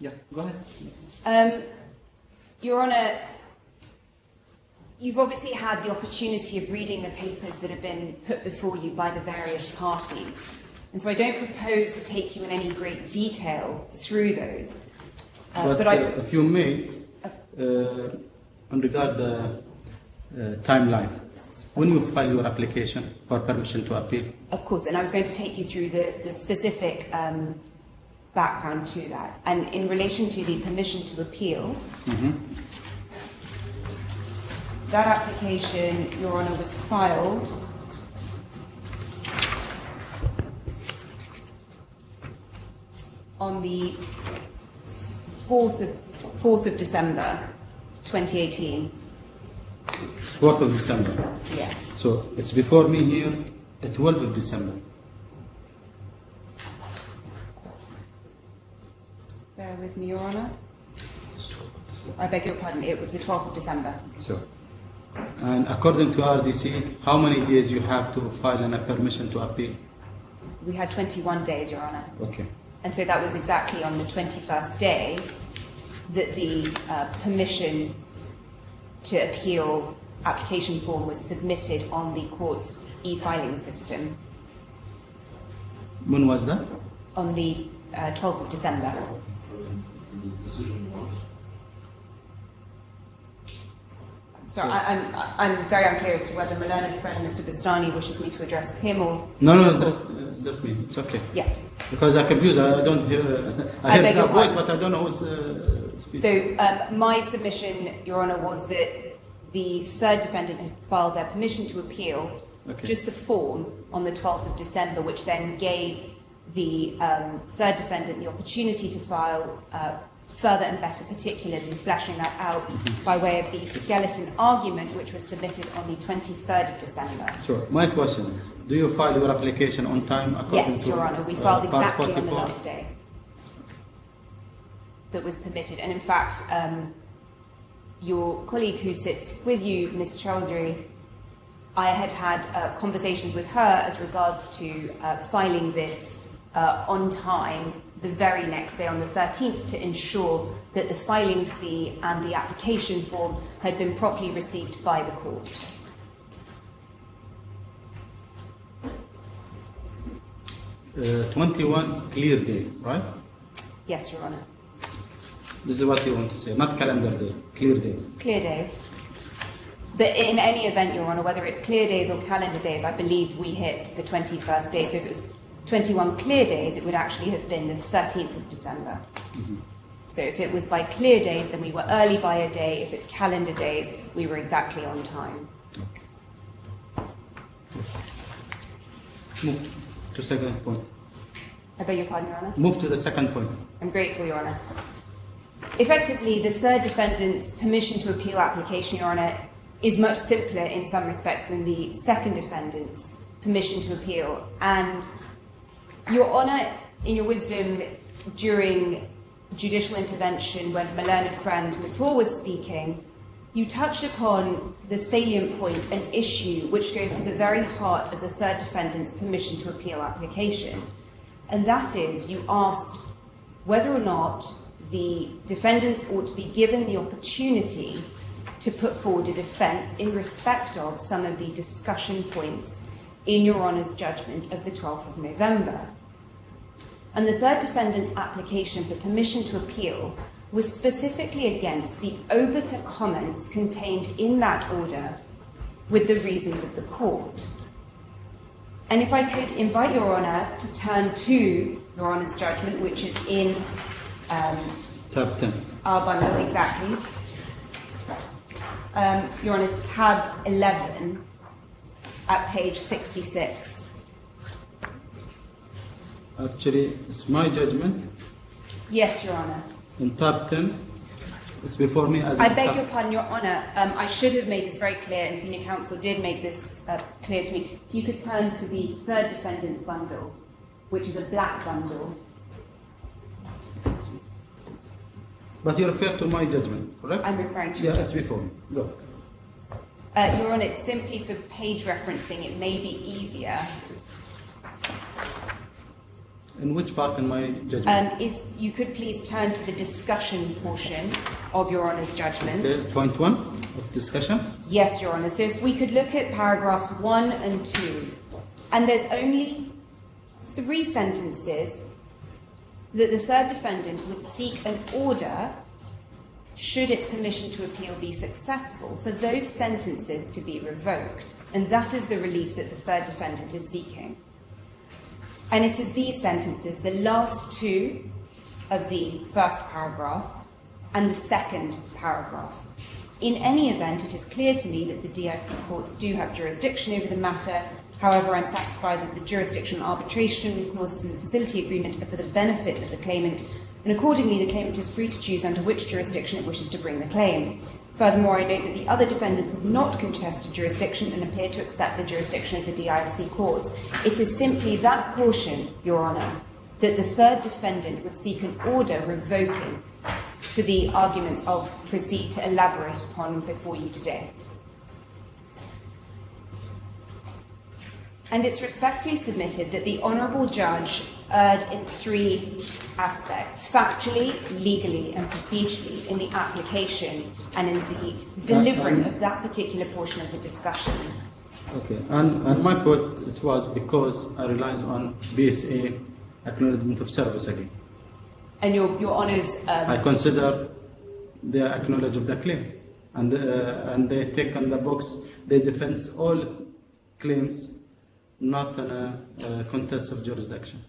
Yeah, go ahead. Your Honour, you've obviously had the opportunity of reading the papers that have been put before you by the various parties. And so I don't propose to take you in any great detail through those. If you may, on regard the timeline, when you file your application for permission to appeal? Of course, and I was going to take you through the specific background to that. And in relation to the permission to appeal, that application, Your Honour, was filed on the 4th of December 2018. 4th of December? Yes. So it's before me here at 12th of December. Bear with me, Your Honour. I beg your pardon, it was the 12th of December. So, and according to RDC, how many days you have to file a permission to appeal? We had 21 days, Your Honour. Okay. And so that was exactly on the 21st day that the permission to appeal application form was submitted on the court's e-filing system When was that? on the 12th of December. So I'm very unclear as to whether my learned friend Mr. Bustani wishes me to address him or... No, that's me. It's okay. Yeah. Because I'm confused. I don't hear... I hear your the voice, pardon. but I don't know who's speaking. So my submission, Your Honour, was that the third defendant had filed their permission to appeal, just the form, on the 12th of December, which then gave the third defendant the opportunity to file further and better particulars in fleshing that out by way of the skeleton argument, which was submitted on the 23rd of December. Sure. My question is, do you file your application on time according Yes, to... Your Honour, we filed Part exactly on the 44? last day that was permitted. And in fact, your colleague who sits with you, Ms. Chowdhury, I had had conversations with her as regards to filing this on time the very next day on the 13th to ensure that the filing fee and the application form had been properly received by the court. Uh, 21 clear day, right? Yes, Your Honour. This is what you want to say, not calendar day, clear day. Clear days. But in any event, Your Honour, whether it's clear days or calendar days, I believe we hit the 21st day. So if it was 21 clear days, it would actually have been the 13th of December. So if it was by clear days, then we were early by a day. If it's calendar days, we were exactly on time. Move to second point. I beg your pardon, Your Honour? Move to the second point. I'm grateful, Your Honour. Effectively, the third defendant's permission to appeal application, Your Honour, is much simpler in some respects than the second defendant's permission to appeal. And Your Honour, in your wisdom, during judicial intervention when my learned friend Ms. Hall was speaking, you touched upon the salient point, an issue which goes to the very heart of the third defendant's permission to appeal application. And that is, you asked whether or not the defendants ought to be given the opportunity to put forward a defence in respect of some of the discussion points in Your Honour's judgment of the 12th of November. And the third defendant's application for permission to appeal was specifically against the obiter comments contained in that order with the reasons of the court. And if I could invite Your Honour to turn to Your Honour's judgment, which is in Tab 10. our bundle, exactly. Your Honour, tab 11 at page 66. Actually, it's my judgment. Yes, Your Honour. In tab 10, it's before me as I beg your pardon, Your Honour. I should have made this very clear, and Senior Counsel did make this clear to me. If you could turn to the third defendant's bundle, which is a black bundle. But you refer to my judgment, correct? I'm referring to Yeah, your it's before me. Go. Your Honour, simply for page referencing, it may be easier. In which part in my judgment? If you could please turn to the discussion portion of Your Honour's judgment. Okay, point 1 of discussion. Yes, Your Honour. So if we could look at paragraphs 1 and 2, and there's only 3 sentences that the third defendant would seek an order, should its permission to appeal be successful, for those sentences to be revoked. And that is the relief that the third defendant is seeking. And it is these sentences, the last 2 of the first paragraph and the second paragraph. In any event, it is clear to me that the DIFC courts do have jurisdiction over the matter. However, I'm satisfied that the jurisdiction and arbitration clauses in the facility agreement are for the benefit of the claimant, and accordingly the claimant is free to choose under which jurisdiction it wishes to bring the claim. Furthermore, I note that the other defendants have not contested jurisdiction and appear to accept the jurisdiction of the DIFC courts. It is simply that portion, Your Honour, that the third defendant would seek an order revoking for the arguments I'll proceed to elaborate upon before you today. And it's respectfully submitted that the Honourable Judge erred in three aspects: factually, legally, and procedurally in the application and in the delivering of that particular portion of the discussion. Okay, and my point, it was because I relies on BSA acknowledgement of service again. And your Honour's... I consider they acknowledge of the claim, and they take on the box, they defend all claims, not in a contest of jurisdiction.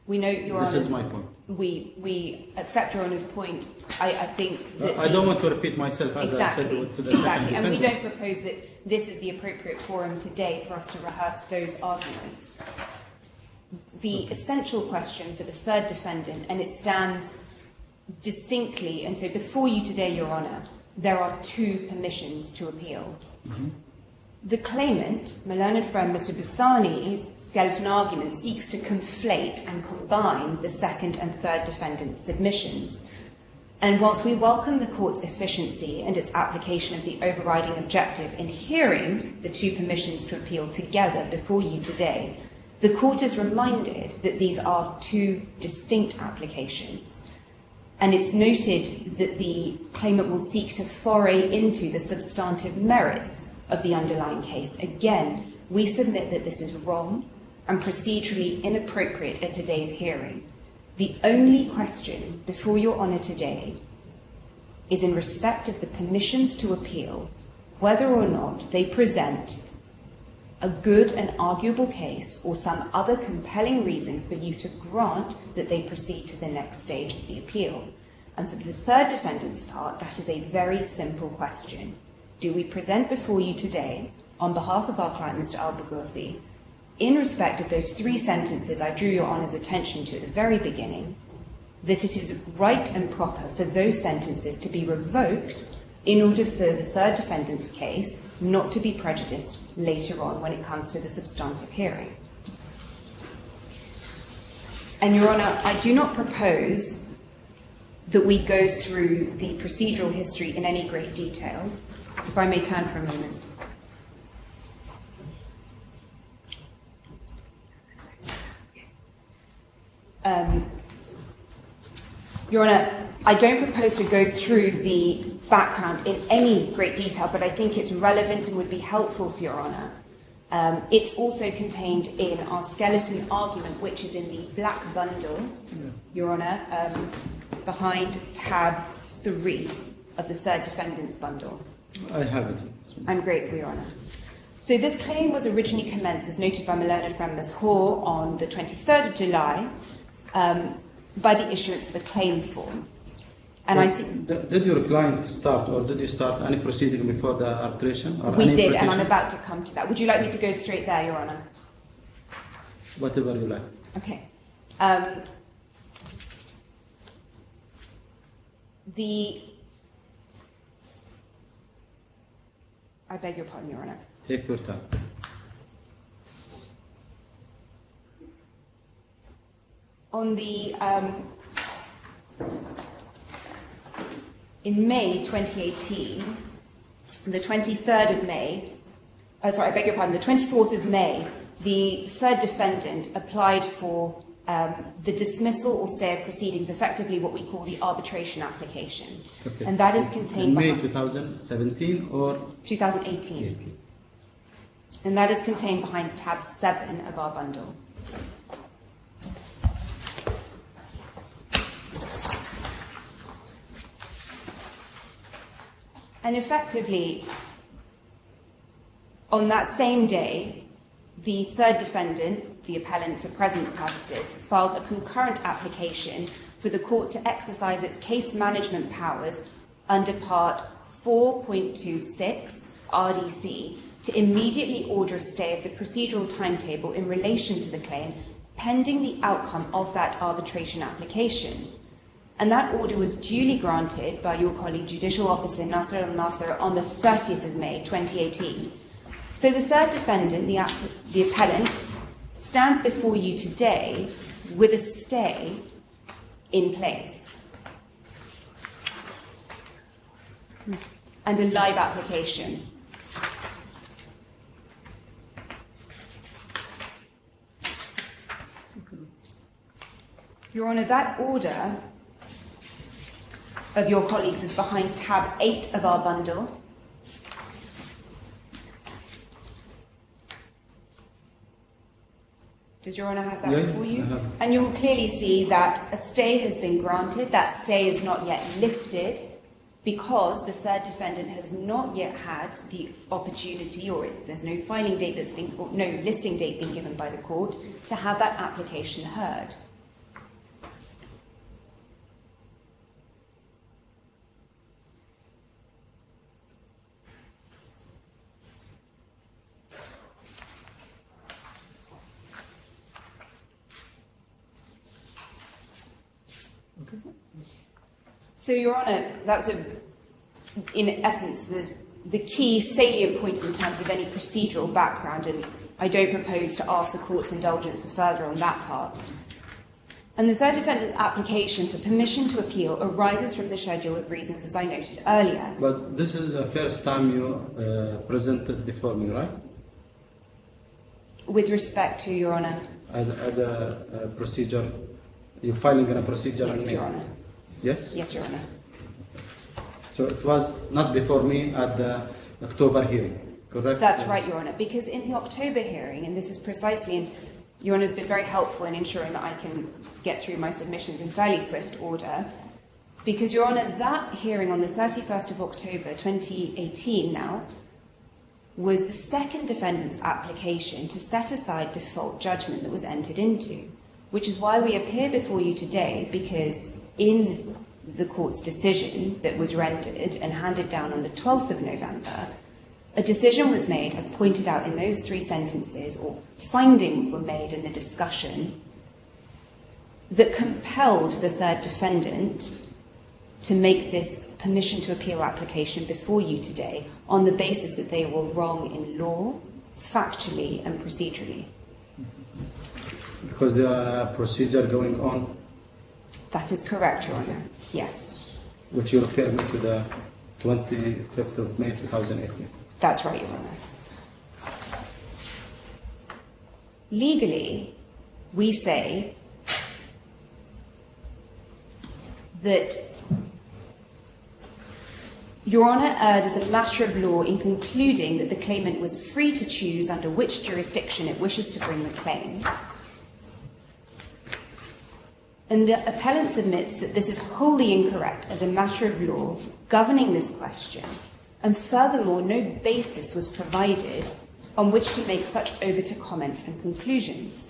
We know your This Honour, is my point. We accept your Honour's point. I think that... I don't want to repeat myself as Exactly, I said to the exactly. second And we defendant. don't propose that this is the appropriate forum today for us to rehearse those arguments. The essential question for the third defendant, and it stands distinctly, and so before you today, Your Honour, there are two permissions to appeal. The claimant, my learned friend Mr. Bustani's skeleton argument, seeks to conflate and combine the second and third defendant's submissions. And whilst we welcome the court's efficiency and its application of the overriding objective in hearing the two permissions to appeal together before you today, the court is reminded that these are two distinct applications. And it's noted that the claimant will seek to foray into the substantive merits of the underlying case. Again, we submit that this is wrong and procedurally inappropriate at today's hearing. The only question before Your Honour today is in respect of the permissions to appeal, whether or not they present a good and arguable case or some other compelling reason for you to grant that they proceed to the next stage of the appeal. And for the third defendant's part, that is a very simple question. Do we present before you today, on behalf of our client, Mr. Barghouthi, in respect of those three sentences I drew Your Honour's attention to at the very beginning, that it is right and proper for those sentences to be revoked in order for the third defendant's case not to be prejudiced later on when it comes to the substantive hearing? And Your Honour, I do not propose that we go through the procedural history in any great detail. If I may turn for a moment. Your Honour, I don't propose to go through the background in any great detail, but I think it's relevant and would be helpful for Your Honour. It's also contained in our skeleton argument, which is in the black bundle, Your Honour, behind tab 3 of the third defendant's bundle. I have it. I'm grateful, Your Honour. So this claim was originally commenced, as noted by my learned friend Ms. Hoare, on the 23rd of July by the issuance of a claim form. And I think... Did your client start, or did you start any proceeding before the arbitration? Or we any did, and I'm petition? about to come to that. Would you like me to go straight there, Your Honour? Whatever you like. Okay. I beg your pardon, Your Honour. Take your time. On the in May 2018, the 23rd of May, the 24th of May, the third defendant applied for the dismissal or stay of proceedings, effectively what we call the arbitration application. Okay. And that is contained in May behind 2017 or 2018. 18? And that is contained behind tab 7 of our bundle. And effectively, on that same day, the third defendant, the appellant for present purposes, filed a concurrent application for the court to exercise its case management powers under Part 4.26 RDC to immediately order a stay of the procedural timetable in relation to the claim, pending the outcome of that arbitration application. And that order was duly granted by your colleague, Judicial Officer Nasser al-Nasser, on the 30th of May 2018. So the third defendant, the appellant, stands before you today with a stay in place and a live application. Your Honour, that order of your colleagues is behind tab 8 of our bundle. Does Your Honour have that before you? I have. And you will clearly see that a stay has been granted. That stay is not yet lifted because the third defendant has not yet had the opportunity, or there's no filing date that's been, or no listing date being given by the court to have that application heard. So, Your Honour, that's in essence the key salient points in terms of any procedural background, and I don't propose to ask the court's indulgence for further on that part. And the third defendant's application for permission to appeal arises from the schedule of reasons, as I noted earlier. But this is the first time you presented before me, right? With respect to, Your Honour? As a procedure, you're filing in a procedure. Yes, Your Honour. Yes? Yes, Your Honour. So it was not before me at the October hearing, correct? That's right, Your Honour, because in the October hearing, and this is precisely, and Your Honour has been very helpful in ensuring that I can get through my submissions in fairly swift order, because, Your Honour, that hearing on the 31st of October 2018 now was the second defendant's application to set aside default judgment that was entered into, which is why we appear before you today, because in the court's decision that was rendered and handed down on the 12th of November, a decision was made, as pointed out in those 3 sentences, or findings were made in the discussion, that compelled the third defendant to make this permission to appeal application before you today on the basis that they were wrong in law, factually and procedurally. Because there are a procedure going on. That is correct, Your Honour. Yes. Which you refer me to the 25th of May 2018. That's right, Your Honour. Legally, we say that Your Honour erred as a matter of law in concluding that the claimant was free to choose under which jurisdiction it wishes to bring the claim. And the appellant submits that this is wholly incorrect as a matter of law governing this question, and furthermore, no basis was provided on which to make such obiter comments and conclusions.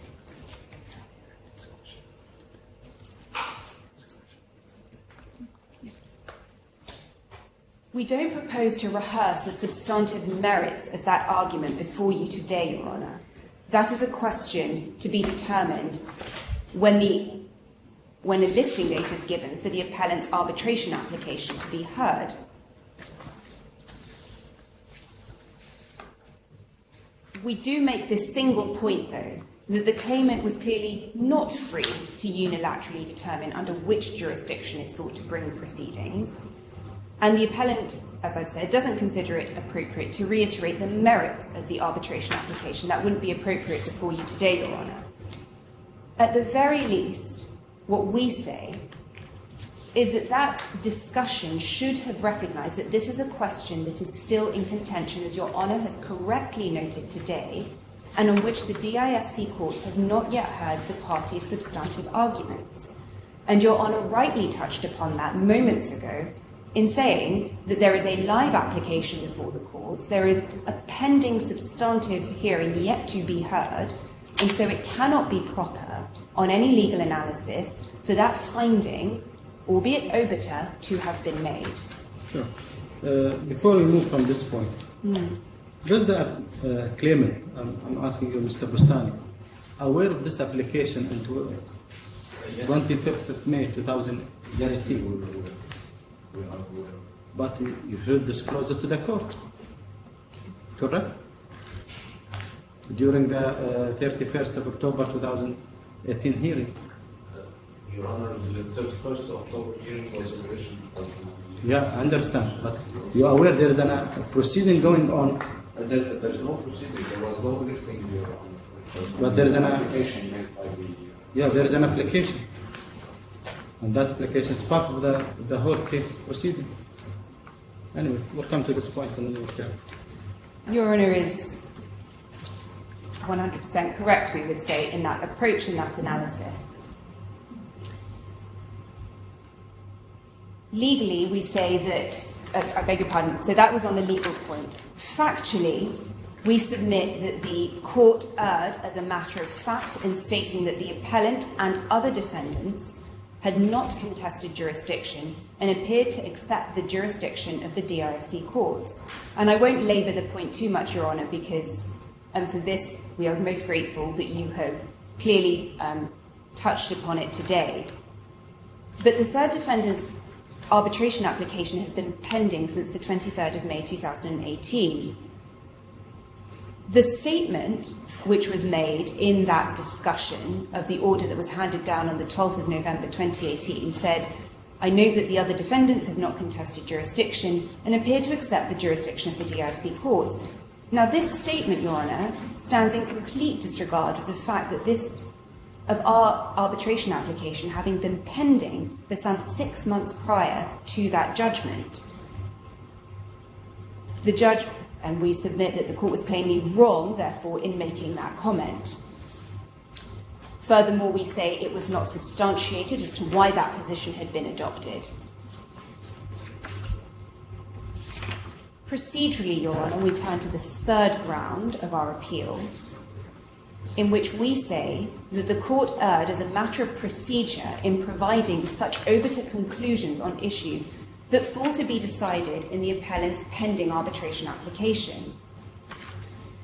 We don't propose to rehearse the substantive merits of that argument before you today, Your Honour. That is a question to be determined when a listing date is given for the appellant's arbitration application to be heard. We do make this single point, though, that the claimant was clearly not free to unilaterally determine under which jurisdiction it sought to bring proceedings, and the appellant, as I've said, doesn't consider it appropriate to reiterate the merits of the arbitration application. That wouldn't be appropriate before you today, Your Honour. At the very least, what we say is that that discussion should have recognised that this is a question that is still in contention, as Your Honour has correctly noted today, and on which the DIFC courts have not yet heard the parties' substantive arguments. And Your Honour rightly touched upon that moments ago in saying that there is a live application before the courts, there is a pending substantive hearing yet to be heard, and so it cannot be proper on any legal analysis for that finding, albeit obiter, to have been made. Sure. Before we move from this point, does the claimant, I'm asking you, Mr. Bustani, aware of this application until 25th of May 2018? But you should disclose it to the court, correct? During the 31st of October 2018 hearing. Your Honor, the 31st of October hearing was in relation to Yeah, I understand. But you are aware there is a proceeding going on. There's no proceeding. There was no listing, Your Honor. But there is an application made by the... Yeah, there is an application. And that application is part of the whole case proceeding. Anyway, we'll come to this point in the next. Your Honour is 100% correct, we would say, in that approach and that analysis. Legally, we say that, I beg your pardon, so that was on the legal point. Factually, we submit that the court erred as a matter of fact in stating that the appellant and other defendants had not contested jurisdiction and appeared to accept the jurisdiction of the DIFC courts. And I won't labour the point too much, Your Honour, because for this we are most grateful that you have clearly touched upon it today. But the third defendant's arbitration application has been pending since the 23rd of May 2018. The statement which was made in that discussion of the order that was handed down on the 12th of November 2018 said, "I note that the other defendants have not contested jurisdiction and appear to accept the jurisdiction of the DIFC courts." Now, this statement, Your Honour, stands in complete disregard of the fact that of our arbitration application having been pending for some 6 months prior to that judgment. The judge, and we submit that the court was plainly wrong, therefore, in making that comment. Furthermore, we say it was not substantiated as to why that position had been adopted. Procedurally, Your Honour, we turn to the third ground of our appeal, in which we say that the court erred as a matter of procedure in providing such obiter conclusions on issues that fall to be decided in the appellant's pending arbitration application.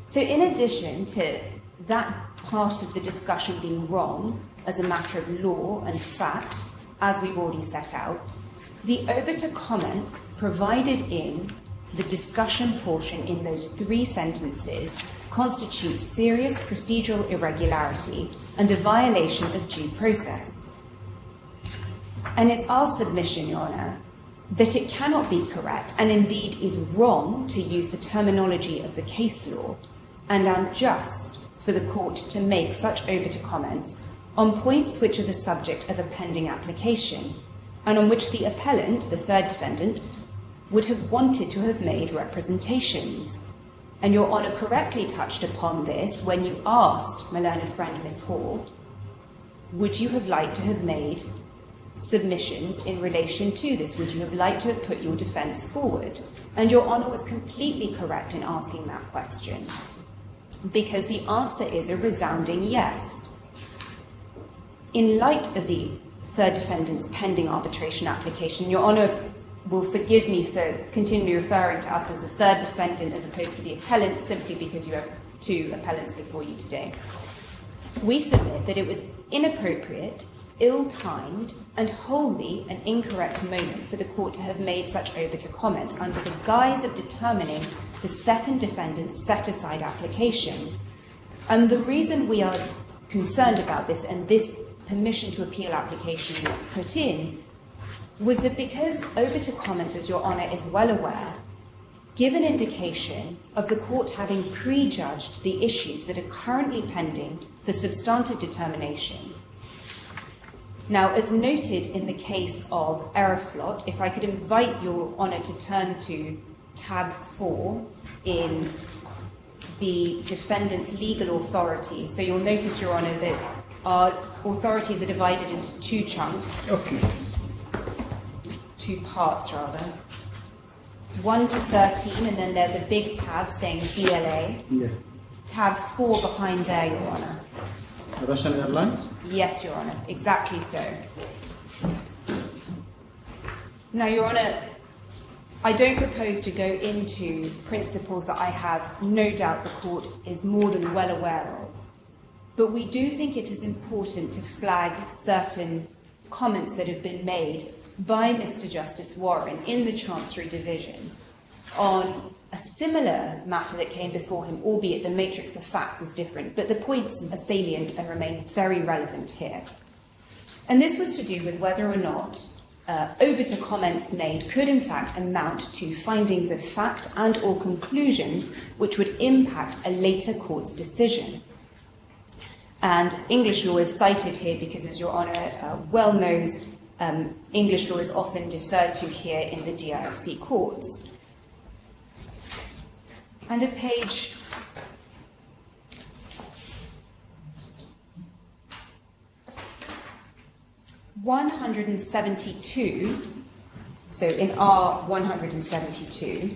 So in addition to that part of the discussion being wrong as a matter of law and fact, as we've already set out, the obiter comments provided in the discussion portion in those 3 sentences constitute serious procedural irregularity and a violation of due process. And it's our submission, Your Honour, that it cannot be correct, and indeed is wrong, to use the terminology of the case law, and unjust for the court to make such obiter comments on points which are the subject of a pending application, and on which the appellant, the third defendant, would have wanted to have made representations. And Your Honour correctly touched upon this when you asked my learned friend Miss Hall, would you have liked to have made submissions in relation to this? Would you have liked to have put your defence forward? And Your Honour was completely correct in asking that question, because the answer is a resounding yes. In light of the third defendant's pending arbitration application, Your Honour will forgive me for continually referring to us as the third defendant as opposed to the appellant, simply because you have 2 appellants before you today. We submit that it was inappropriate, ill-timed, and wholly an incorrect moment for the court to have made such obiter comments under the guise of determining the second defendant's set-aside application. And the reason we are concerned about this, and this permission to appeal application was put in, was that because obiter comments, as Your Honour is well aware, give an indication of the court having prejudged the issues that are currently pending for substantive determination. Now, as noted in the case of Aeroflot, if I could invite Your Honour to turn to tab 4 in the defendant's legal authorities. So you'll notice, Your Honour, that our authorities are divided into 2 chunks. Okay. 2 parts, rather. 1 to 13, and then there's a big tab saying BLA. Yeah. Tab 4 behind there, Your Honour. Russian Airlines? Yes, Your Honour, exactly so. Now, Your Honour, I don't propose to go into principles that I have no doubt the court is more than well aware of, but we do think it is important to flag certain comments that have been made by Mr. Justice Warren in the Chancery Division on a similar matter that came before him, albeit the matrix of facts is different, but the points are salient and remain very relevant here. And this was to do with whether or not obiter comments made could in fact amount to findings of fact and or conclusions which would impact a later court's decision. And English law is cited here because, as Your Honour well knows, English law is often deferred to here in the DIFC courts. And at page 172, so in R172,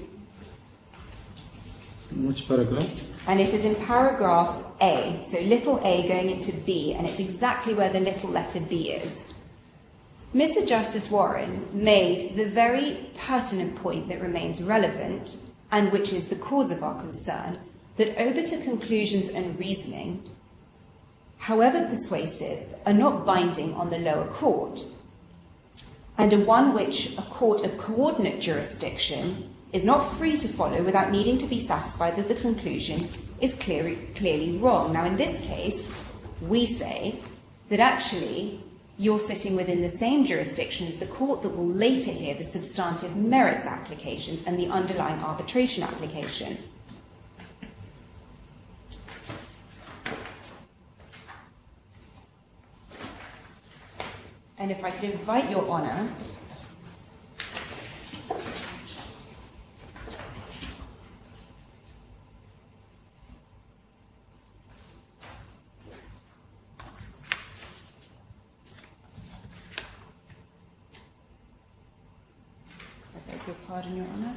Which paragraph? and it is in paragraph A, so little a going into B, and it's exactly where the little letter B is. Mr. Justice Warren made the very pertinent point that remains relevant, and which is the cause of our concern, that obiter conclusions and reasoning, however persuasive, are not binding on the lower court, and are one which a court of coordinate jurisdiction is not free to follow without needing to be satisfied that the conclusion is clearly wrong. Now, in this case, we say that actually you're sitting within the same jurisdiction as the court that will later hear the substantive merits applications and the underlying arbitration application. And if I could invite Your Honour I beg your pardon, Your Honour.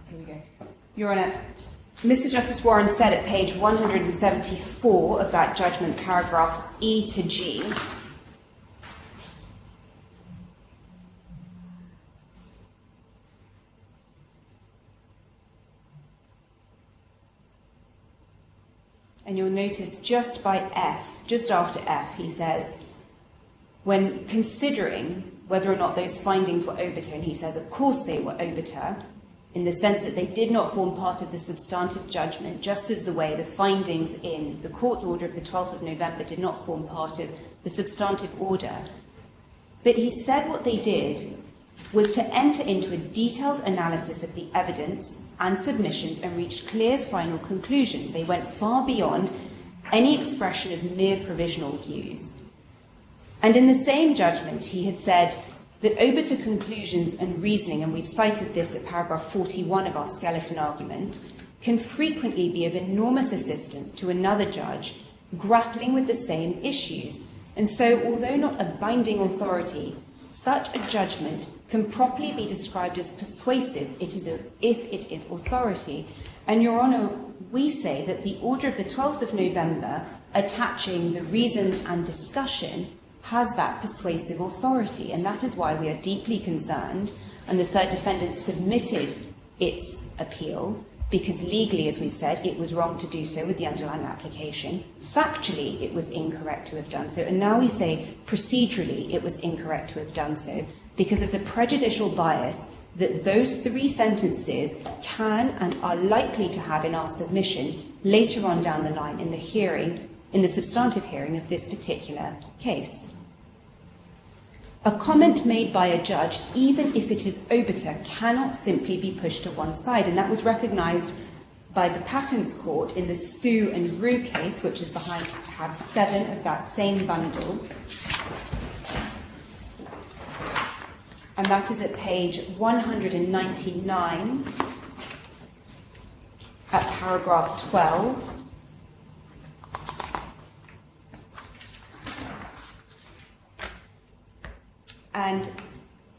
Here we go. Your Honour, Mr. Justice Warren said at page 174 of that judgment, paragraphs E to G, and you'll notice just by F, just after F, he says, when considering whether or not those findings were obiter, and he says, of course they were obiter, in the sense that they did not form part of the substantive judgment, just as the way the findings in the court's order of the 12th of November did not form part of the substantive order. But he said what they did was to enter into a detailed analysis of the evidence and submissions and reach clear final conclusions. They went far beyond any expression of mere provisional views. And in the same judgment, he had said that obiter conclusions and reasoning, and we've cited this at paragraph 41 of our skeleton argument, can frequently be of enormous assistance to another judge grappling with the same issues. And so, although not a binding authority, such a judgment can properly be described as persuasive if it is authority. And, Your Honour, we say that the order of the 12th of November, attaching the reasons and discussion, has that persuasive authority, and that is why we are deeply concerned, and the third defendant submitted its appeal, because legally, as we've said, it was wrong to do so with the underlying application. Factually, it was incorrect to have done so, and now we say procedurally it was incorrect to have done so, because of the prejudicial bias that those three sentences can and are likely to have in our submission later on down the line in the hearing, in the substantive hearing of this particular case. A comment made by a judge, even if it is obiter, cannot simply be pushed to one side, and that was recognised by the Patton's court in the Sue and Rue case, which is behind tab 7 of that same bundle. And that is at page 199 at paragraph 12. And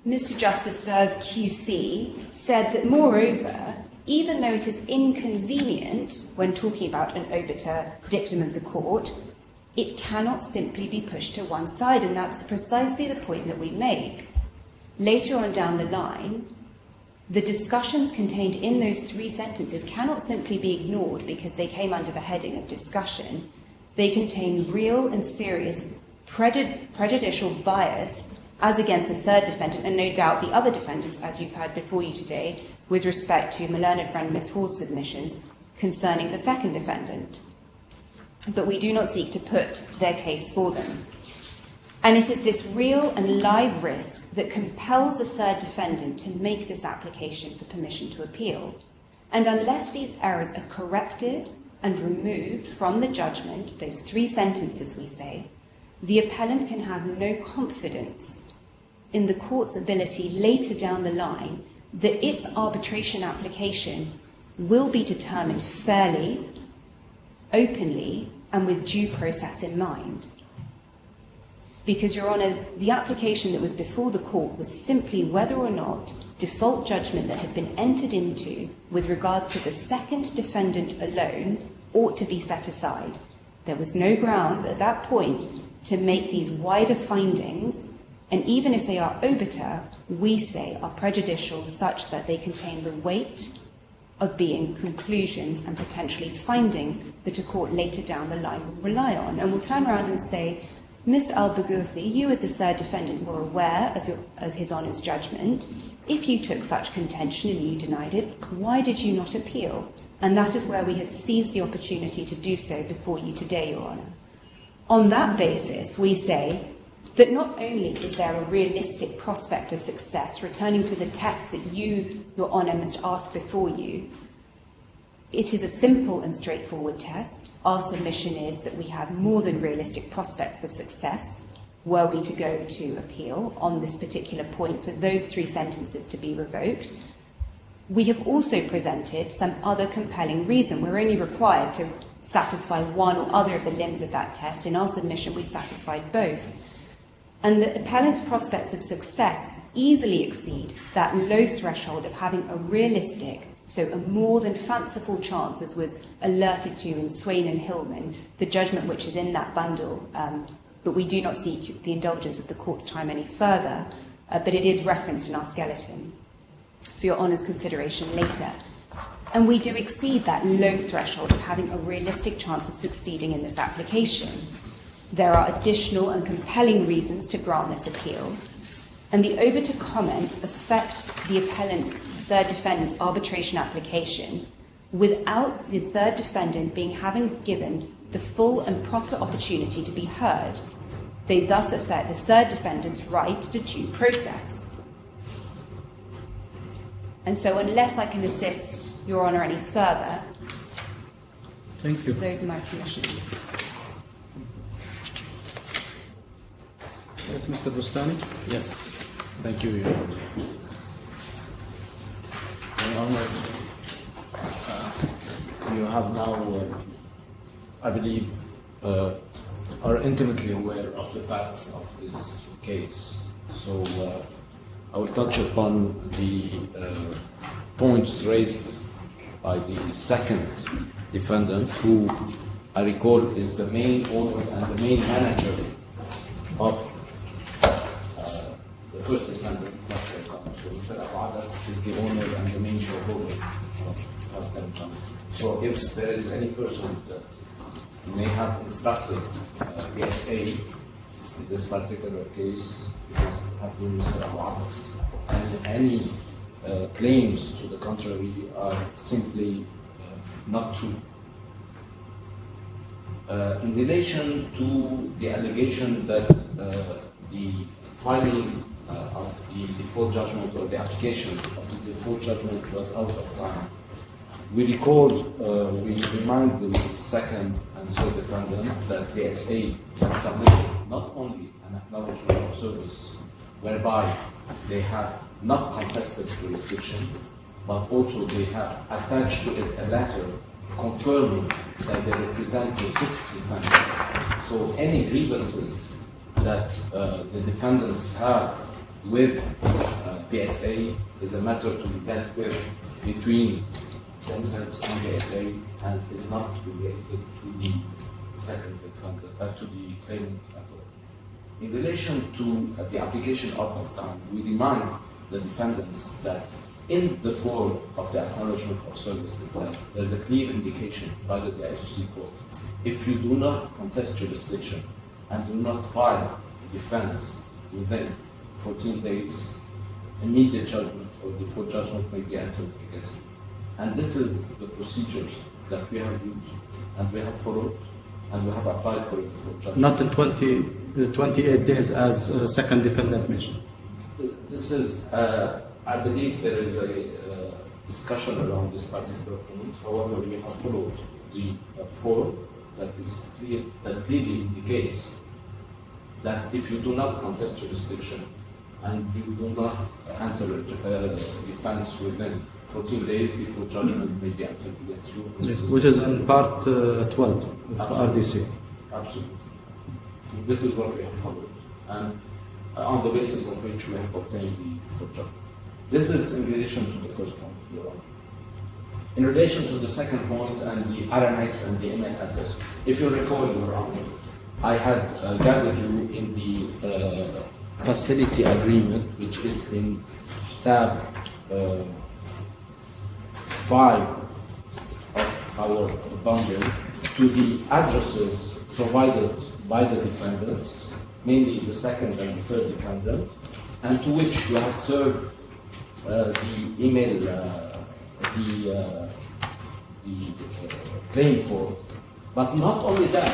Mr. Justice Burrs QC said that, moreover, even though it is inconvenient when talking about an obiter dictum of the court, it cannot simply be pushed to one side, and that's precisely the point that we make. Later on down the line, the discussions contained in those three sentences cannot simply be ignored because they came under the heading of discussion. They contain real and serious prejudicial bias as against the third defendant, and no doubt the other defendants, as you've heard before you today, with respect to my learned friend Ms. Hall's submissions, concerning the second defendant. But we do not seek to put their case for them. And it is this real and live risk that compels the third defendant to make this application for permission to appeal. And unless these errors are corrected and removed from the judgment, those 3 sentences we say, the appellant can have no confidence in the court's ability later down the line that its arbitration application will be determined fairly, openly, and with due process in mind. Because, Your Honour, the application that was before the court was simply whether or not default judgment that had been entered into with regards to the second defendant alone ought to be set aside. There was no grounds at that point to make these wider findings, and even if they are obiter, we say are prejudicial such that they contain the weight of being conclusions and potentially findings that a court later down the line will rely on. And will turn around and say, Mr. Al-Barghouthi, you as the third defendant were aware of His Honour's judgment. If you took such contention and you denied it, why did you not appeal? And that is where we have seized the opportunity to do so before you today, Your Honour. On that basis, we say that not only is there a realistic prospect of success, returning to the test that you, Your Honour, must ask before you, it is a simple and straightforward test. Our submission is that we have more than realistic prospects of success were we to go to appeal on this particular point for those 3 sentences to be revoked. We have also presented some other compelling reason. We're only required to satisfy one or other of the limbs of that test. In our submission, we've satisfied both. And the appellant's prospects of success easily exceed that low threshold of having a realistic, so a more than fanciful chance, as was alerted to in Swain and Hillman, the judgment which is in that bundle, but we do not seek the indulgence of the court's time any further, but it is referenced in our skeleton for Your Honour's consideration later. And we do exceed that low threshold of having a realistic chance of succeeding in this application. There are additional and compelling reasons to grant this appeal, and the obiter comments affect the appellant's third defendant's arbitration application without the third defendant having given the full and proper opportunity to be heard. They thus affect the third defendant's right to due process. And so unless I can assist Your Honour any further, Thank you. those are my submissions. Yes, Mr. Bustani. Yes, thank you, Your Honor. Your Honor, you have now, I believe, are intimately aware of the facts of this case. So I will touch upon the points raised by the second defendant, who I recall is the main owner and the main manager of the first defendant, telecom. So Mr. Jawdat is the owner and the main shareholder of telecom. So if there is any person that may have instructed the SA in this particular case, it must have been Mr. Jawdat. And any claims to the contrary are simply not true. In relation to the allegation that the filing of the default judgment or the application of the default judgment was out of time, we remind the second and third defendant that the SA submitted not only an acknowledgement of service whereby they have not contested jurisdiction, but also they have attached to it a letter confirming that they represent the sixth defendant. So any grievances that the defendants have with PSA is a matter to be dealt with between themselves and the SA, and is not related to the second defendant, to the claimant at all. In relation to the application out of time, we remind the defendants that in the form of the acknowledgement of service itself, there is a clear indication by the DIFC court. If you do not contest jurisdiction and do not file defense within 14 days, immediate judgment or default judgment may be entered against you. And this is the procedures that we have used and we have followed and we have applied for it for judgment. Not in 28 days as second defendant mentioned. This is, I believe there is a discussion around this particular point. However, we have followed the form that is clear, that clearly indicates that if you do not contest jurisdiction and you do not enter defense within 14 days before judgment may be entered against you. Yes, which is in part 12 of RDC. Absolutely. This is what we have followed, and on the basis of which we have obtained the full judgment. This is in relation to the first point, Your Honor. In relation to the second point and the RMX and the email address, if you recall, Your Honor, I had gathered you in the facility agreement, which is in tab 5 of our bundle, to the addresses provided by the defendants, mainly the second and third defendant, and to which you have served the email, the claim for. But not only that,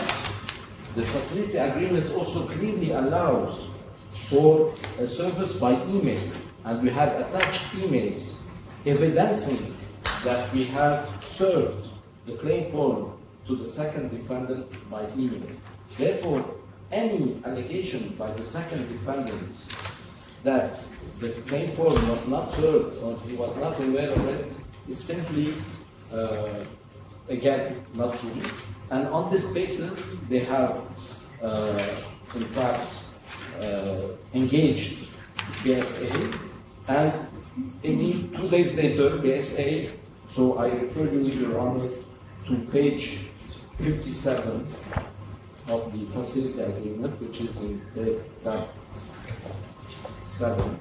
the facility agreement also clearly allows for a service by email, and we have attached emails evidencing that we have served the claim form to the second defendant by email. Therefore, any allegation by the second defendant that the claim form was not served or he was not aware of it is simply, again, not true. And on this basis, they have, in fact, engaged BSA, and indeed, 2 days later, BSA, so I refer you, Your Honor, to page 57 of the facility agreement, which is in tab 7.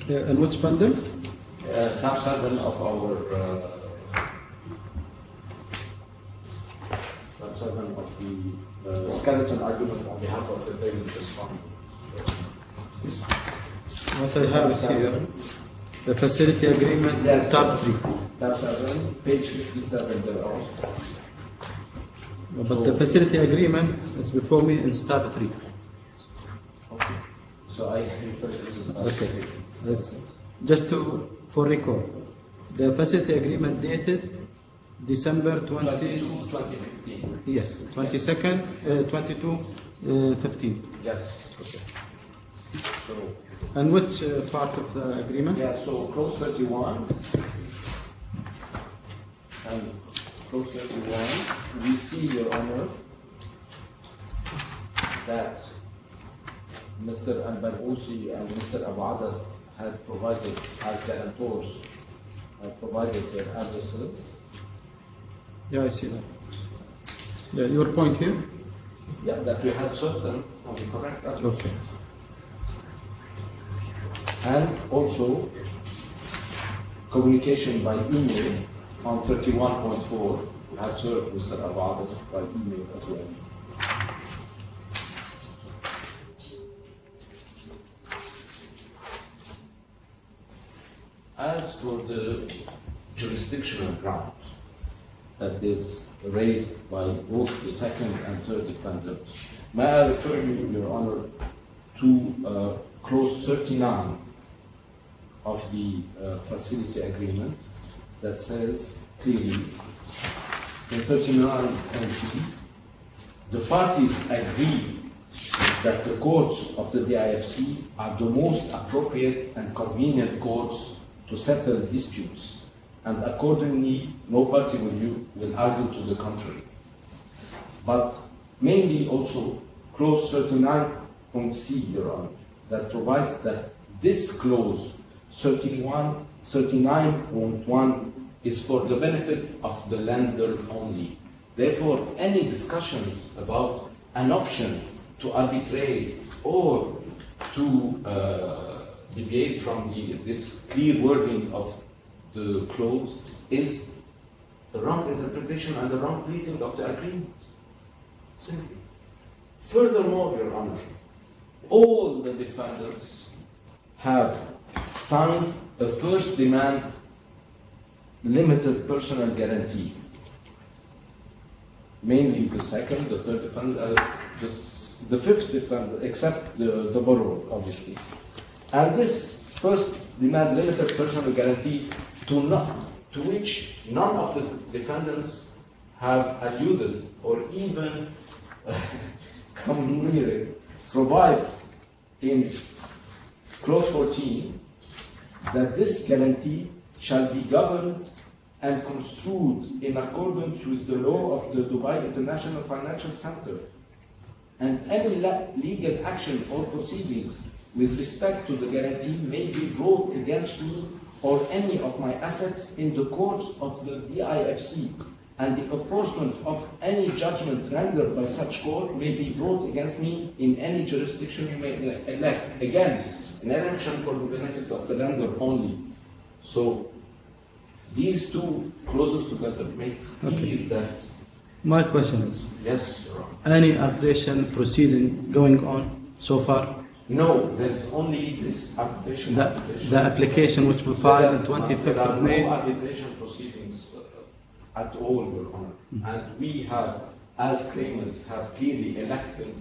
And which bundle? Tab 7 of our tab 7 of the skeleton argument on behalf of the damages fund. What I have is here, the facility agreement, Yes. tab 3. Tab 7, page 57 thereof. But the facility agreement is before me in tab 3. Okay. So I refer to the Okay. That's just for record. The facility agreement dated December 2015. Yes, 22nd, 15. Yes. Okay. So, And which part of the agreement? yeah, so clause 31 and clause 31, we see, Your Honor, that Mr. Barghouthi and Mr. Abadas had provided, as guarantors, provided their addresses. Yeah, I see that. Yeah, your point here? Yeah, that we had served them on the correct address. Okay. And also communication by email on 31.4, we had served Mr. Abadas by email as well. As for the jurisdictional ground that is raised by both the second and third defendants, may I refer you, Your Honor, to clause 39 of the facility agreement that says clearly in 39.3, the parties agree that the courts of the DIFC are the most appropriate and convenient courts to settle disputes, and accordingly, no party will argue to the contrary. But mainly also clause 39.c, Your Honor, that provides that this clause 39.1 is for the benefit of the lender only. Therefore, any discussions about an option to arbitrate or to deviate from this clear wording of the clause is the wrong interpretation and the wrong reading of the agreement. Simply. Furthermore, Your Honor, all the defendants have signed first demand limited personal guarantee. Mainly the second, the third defendant, the fifth defendant, except the borrower, obviously. And this first demand limited personal guarantee to which none of the defendants have alluded or even come near it, provides in clause 14 that this guarantee shall be governed and construed in accordance with the law of the Dubai International Financial Center, and any legal action or proceedings with respect to the guarantee may be brought against me or any of my assets in the courts of the DIFC, and the enforcement of any judgment rendered by such court may be brought against me in any jurisdiction you may elect. Again, an election for the benefits of the lender only. So these two clauses together make clear that. My question is, Yes, Your Honor. any arbitration proceeding going on so far? No, there's only this arbitration The application which we filed on 25th of May. There are no arbitration proceedings at all, Your Honor. And we have, as claimants, have clearly elected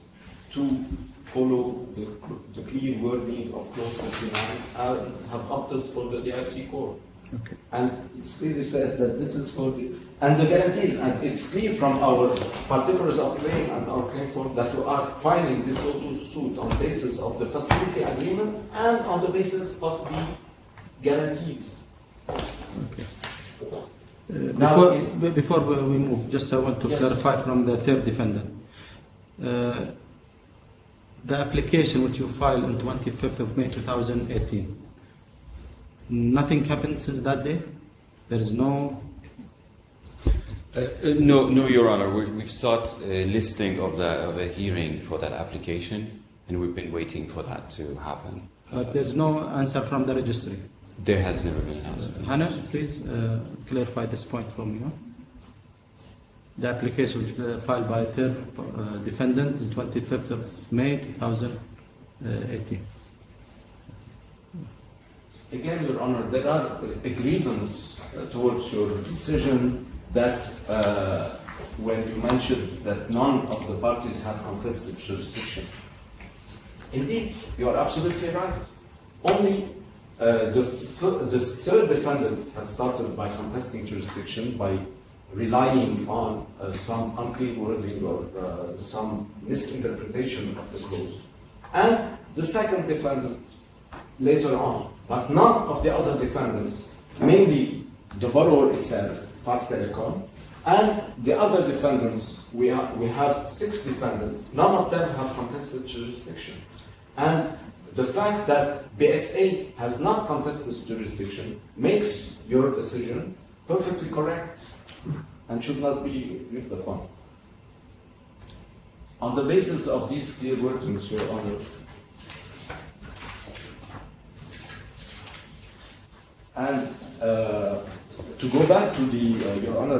to follow the clear wording of clause 49 and have opted for the DIFC court. Okay. And it clearly says that this is for the, and the guarantees, and it's clear from our particulars of claim and our claim form that we are filing this total suit on the basis of the facility agreement and on the basis of the guarantees. Okay. Now, Before we move, just I want to Yes. clarify from the third defendant. The application which you filed on 25th of May 2018, nothing happened since that day? There is no... No, Your Honor. We've sought a listing of a hearing for that application, and we've been waiting for that to happen. But there's no answer from the registry. There has never been an answer. Hannah, please clarify this point from you. The application which was filed by third defendant on 25th of May 2018. again, Your Honor, there are a grievance towards your decision that when you mentioned that none of the parties have contested jurisdiction. Indeed, you are absolutely right. Only the third defendant had started by contesting jurisdiction by relying on some unclear wording or some misinterpretation of the clause. And the second defendant later on. But none of the other defendants, mainly the borrower itself, Fast Telecom, and the other defendants, we have 6 defendants, none of them have contested jurisdiction. And the fact that BSA has not contested jurisdiction makes your decision perfectly correct and should not be looked upon. On the basis of these clear wordings, Your Honor, and to go back to the, Your Honor,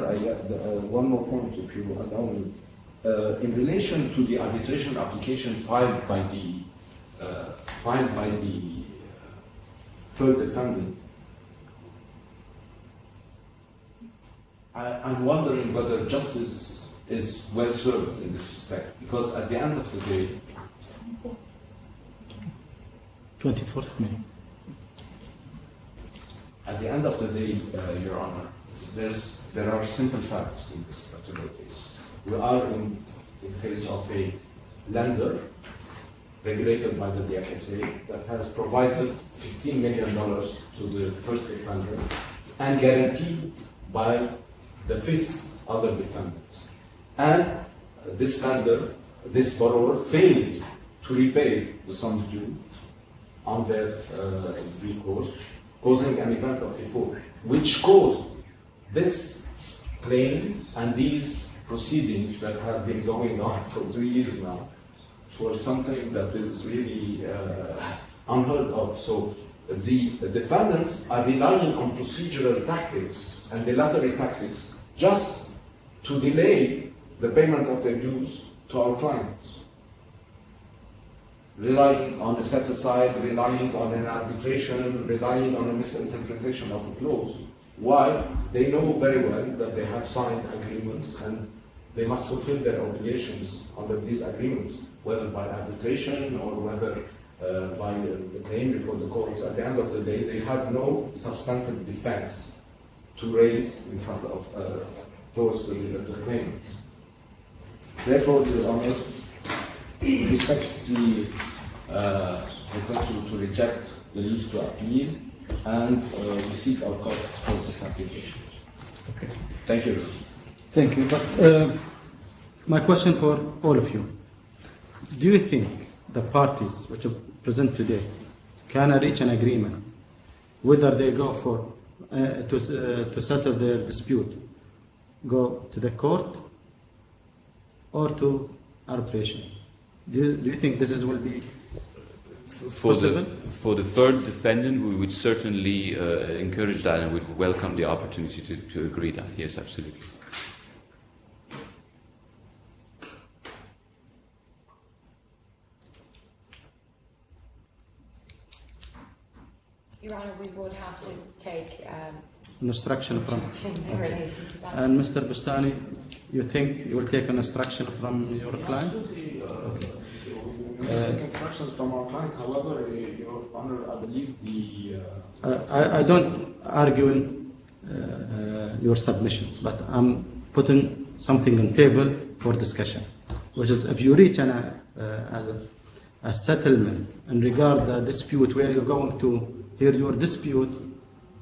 one more point, if you allow me. In relation to the arbitration application filed by the third defendant, I'm wondering whether justice is well served in this respect, because at the end of the day, 24th of May. at the end of the day, Your Honor, there are simple facts in this particular case. We are in face of a lender regulated by the DFC that has provided $15 million to the first defendant and guaranteed by the 5th other defendants. And this lender, this borrower, failed to repay the sums due on their recourse, causing an event of default, which caused this claim and these proceedings that have been going on for 2 years now for something that is really unheard of. So the defendants are relying on procedural tactics and dilatory tactics just to delay the payment of their dues to our clients. relying on a set-aside, relying on an arbitration, relying on a misinterpretation of a clause. Why? They know very well that they have signed agreements and they must fulfill their obligations under these agreements, whether by arbitration or whether by the claim before the courts. At the end of the day, they have no substantive defense to raise in front of towards the claimant. Therefore, Your Honor, we respectfully request you to reject the leave to appeal, and we seek our court for this application. Okay. Thank you. Thank you. But my question for all of you: do you think the parties which are present today can reach an agreement whether they go for to settle their dispute, go to the court or to arbitration? Do you think this will be possible? For the third defendant, we would certainly encourage that and would welcome the opportunity to agree that. Yes, absolutely. Your Honour, we would have to take Instruction from. instructions in relation to that. And Mr. Bustani, you think you will take an instruction from your client? Absolutely. We will take instructions from our client. However, Your Honor, I believe I don't argue your submissions, but I'm putting something on table for discussion, which is if you reach a settlement in regard the dispute where you're going to hear your dispute,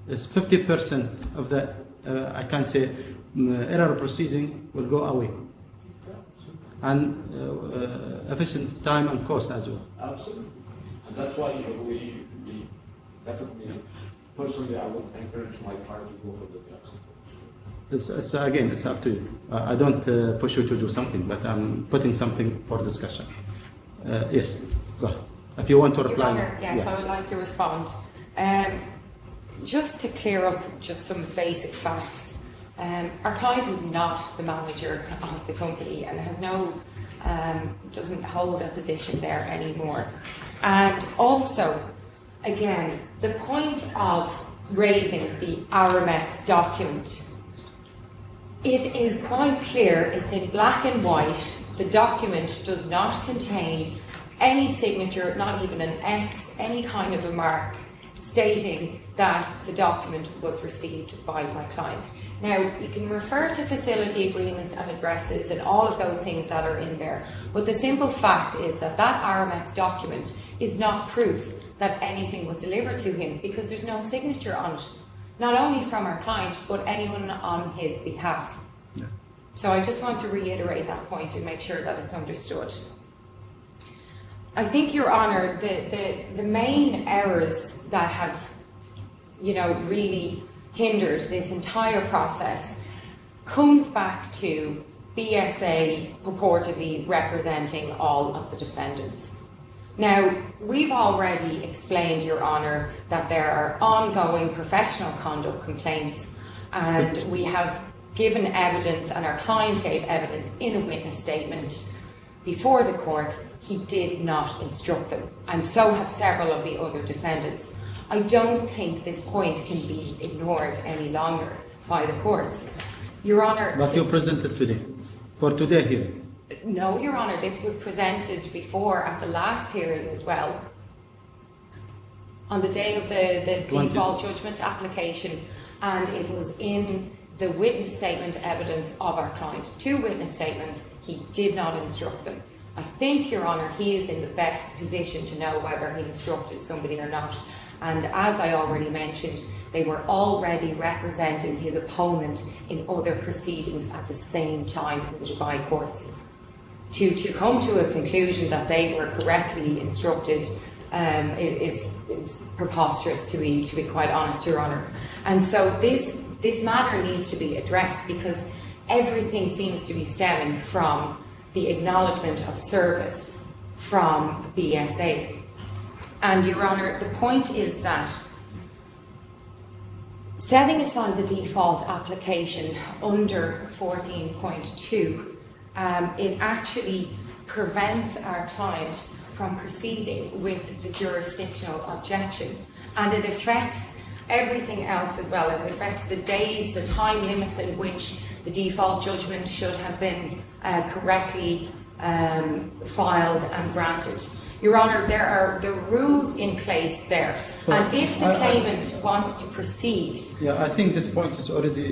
is 50% of the, I can say, error proceeding will go away. And efficient time and cost as well. Absolutely. And that's why we definitely, personally, I would encourage my client to go for the DIFC. It's again, it's up to you. I don't push you to do something, but I'm putting something for discussion. Yes, go ahead. If you want to reply. Your Honour, yes, I would like to respond. Just to clear up just some basic facts, our client is not the manager of the company and has doesn't hold a position there anymore. And also, again, the point of raising the Aramex document, it is quite clear, it's in black and white, the document does not contain any signature, not even an X, any kind of a mark stating that the document was received by my client. Now, you can refer to facility agreements and addresses and all of those things that are in there, but the simple fact is that that Aramex document is not proof that anything was delivered to him because there's no signature on it, not only from our client, but anyone on his behalf. Yeah. So I just want to reiterate that point and make sure that it's understood. I think, Your Honour, the main errors that have, really hindered this entire process comes back to BSA purportedly representing all of the defendants. Now, we've already explained, Your Honour, that there are ongoing professional conduct complaints, and we have given evidence, and our client gave evidence in a witness statement before the court. He did not instruct them, and so have several of the other defendants. I don't think this point can be ignored any longer by the courts. Your Honour... But you presented today, for today hearing. No, Your Honour, this was presented before at the last hearing as well. On the day of the default judgment application, and it was in the witness statement evidence of our client. 2 witness statements, he did not instruct them. I think, Your Honour, he is in the best position to know whether he instructed somebody or not. And as I already mentioned, they were already representing his opponent in other proceedings at the same time in the Dubai courts. To come to a conclusion that they were correctly instructed, it's preposterous, to be quite honest, Your Honour. And so this matter needs to be addressed because everything seems to be stemming from the acknowledgement of service from BSA. And, Your Honour, the point is that setting aside the default application under 14.2, it actually prevents our client from proceeding with the jurisdictional objection. And it affects everything else as well. It affects the days, the time limits in which the default judgment should have been correctly filed and granted. Your Honour, there are the rules in place there. So and if the claimant wants to proceed... Yeah, I think this point is already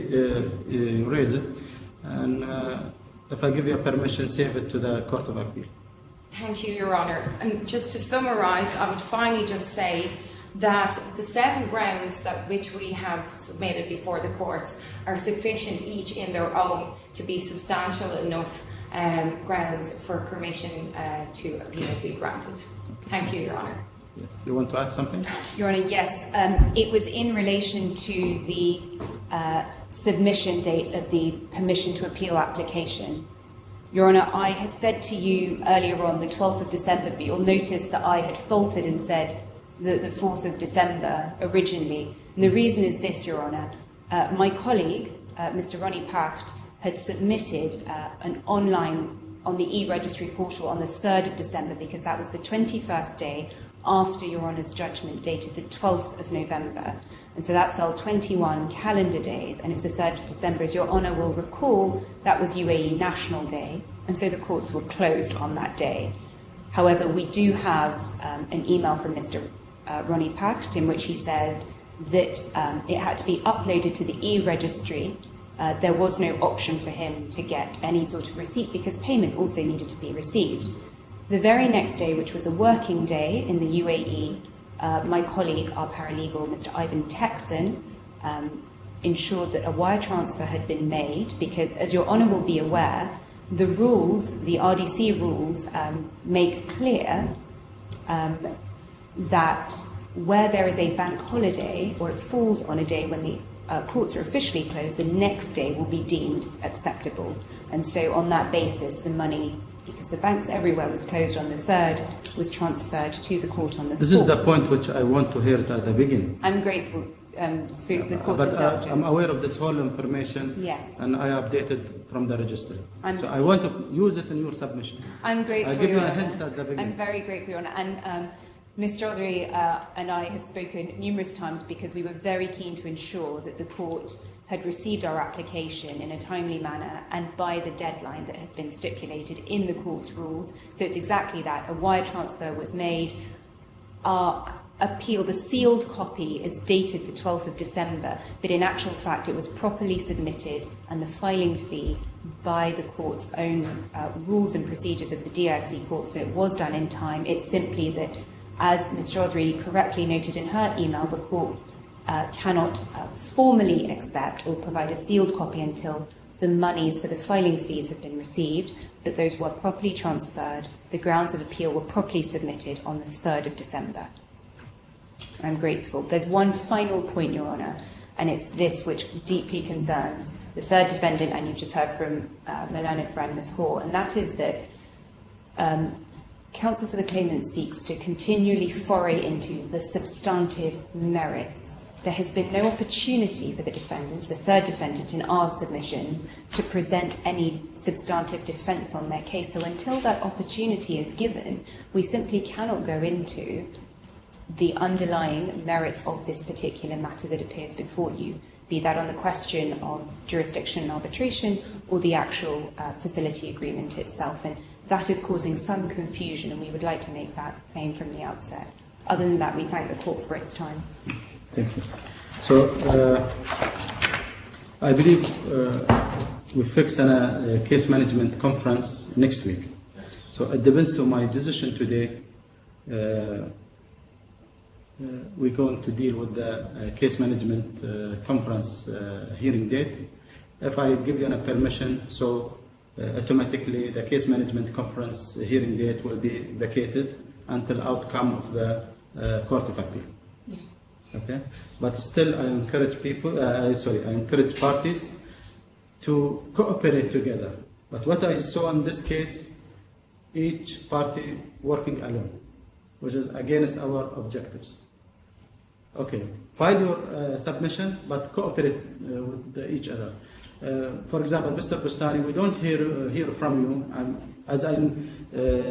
raised. And if I give you a permission, save it to the Court of Appeal. Thank you, Your Honour. And just to summarise, I would finally just say that the 7 grounds that which we have submitted before the courts are sufficient each in their own to be substantial enough grounds for permission to appeal be granted. Thank you, Your Honour. Yes. You want to add something? Your Honour, yes. It was in relation to the submission date of the permission to appeal application. Your Honour, I had said to you earlier on the 12th of December, but you'll notice that I had faltered and said the 4th of December originally. And the reason is this, Your Honour. My colleague, Mr. Ronnie Pacht, had submitted an online on the e-registry portal on the 3rd of December because that was the 21st day after Your Honour's judgment dated the 12th of November. And so that fell 21 calendar days, and it was the 3rd of December. As Your Honour will recall, that was UAE National Day, and so the courts were closed on that day. However, we do have an email from Mr. Ronnie Pacht in which he said that it had to be uploaded to the e-registry. There was no option for him to get any sort of receipt because payment also needed to be received. The very next day, which was a working day in the UAE, my colleague, our paralegal, Mr. Ivan Texan, ensured that a wire transfer had been made because, as Your Honour will be aware, the rules, the RDC rules, make clear that where there is a bank holiday or it falls on a day when the courts are officially closed, the next day will be deemed acceptable. And so on that basis, the money, because the banks everywhere was closed on the 3rd, was transferred to the court on the 4th. This is the point which I want to hear at the beginning. I'm grateful for the court's But indulgence. I'm aware of this whole information. Yes. And I updated from the registry. So I want to use it in your submission. I'm grateful. I give you Your a Honour. hint at the beginning. I'm very grateful, Your Honour. And Ms. Jawdat and I have spoken numerous times because we were very keen to ensure that the court had received our application in a timely manner and by the deadline that had been stipulated in the court's rules. So it's exactly that. A wire transfer was made. Our appeal, the sealed copy, is dated the 12th of December, but in actual fact it was properly submitted and the filing fee by the court's own rules and procedures of the DIFC court, so it was done in time. It's simply that, as Ms. Chaudhry correctly noted in her email, the court cannot formally accept or provide a sealed copy until the monies for the filing fees have been received, but those were properly transferred. The grounds of appeal were properly submitted on the 3rd of December. I'm grateful. There's one final point, Your Honour, and it's this which deeply concerns the third defendant, and you've just heard from my learned friend, Ms. Hoare, and that is that Counsel for the claimant seeks to continually foray into the substantive merits. There has been no opportunity for the defendants, the third defendant in our submissions, to present any substantive defence on their case. So until that opportunity is given, we simply cannot go into the underlying merits of this particular matter that appears before you, be that on the question of jurisdiction and arbitration or the actual facility agreement itself. And that is causing some confusion, and we would like to make that plain from the outset. Other than that, we thank the court for its time. Thank you. So, I believe we fix a case management conference next week. So it depends to my decision today. We're going to deal with the case management conference hearing date. If I give you a permission, so automatically the case management conference hearing date will be vacated until outcome of the Court of Appeal. Okay, but still I encourage people. I encourage parties to cooperate together. But what I saw in this case, each party working alone, which is against our objectives. Okay, file your submission, but cooperate with each other. For example, Mr. Bustani, we don't hear from you, as I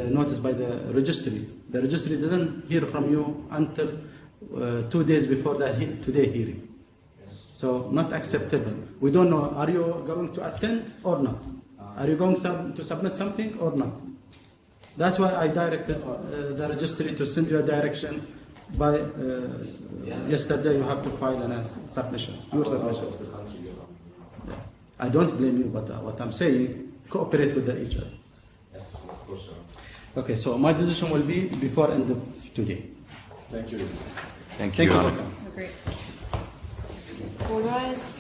noticed by the registry, The registry didn't hear from you until 2 days before the today hearing. So not acceptable. We don't know, are you going to attend or not? Are you going to submit something or not? That's why I directed the registry to send you a direction by yesterday. You have to file a submission, your submission. Yeah. I don't blame you, but what I'm saying, cooperate with each other. Yes, of course, sir. Okay, so my decision will be before end of today. Thank you. Thank you. Thank you. Great. All rise.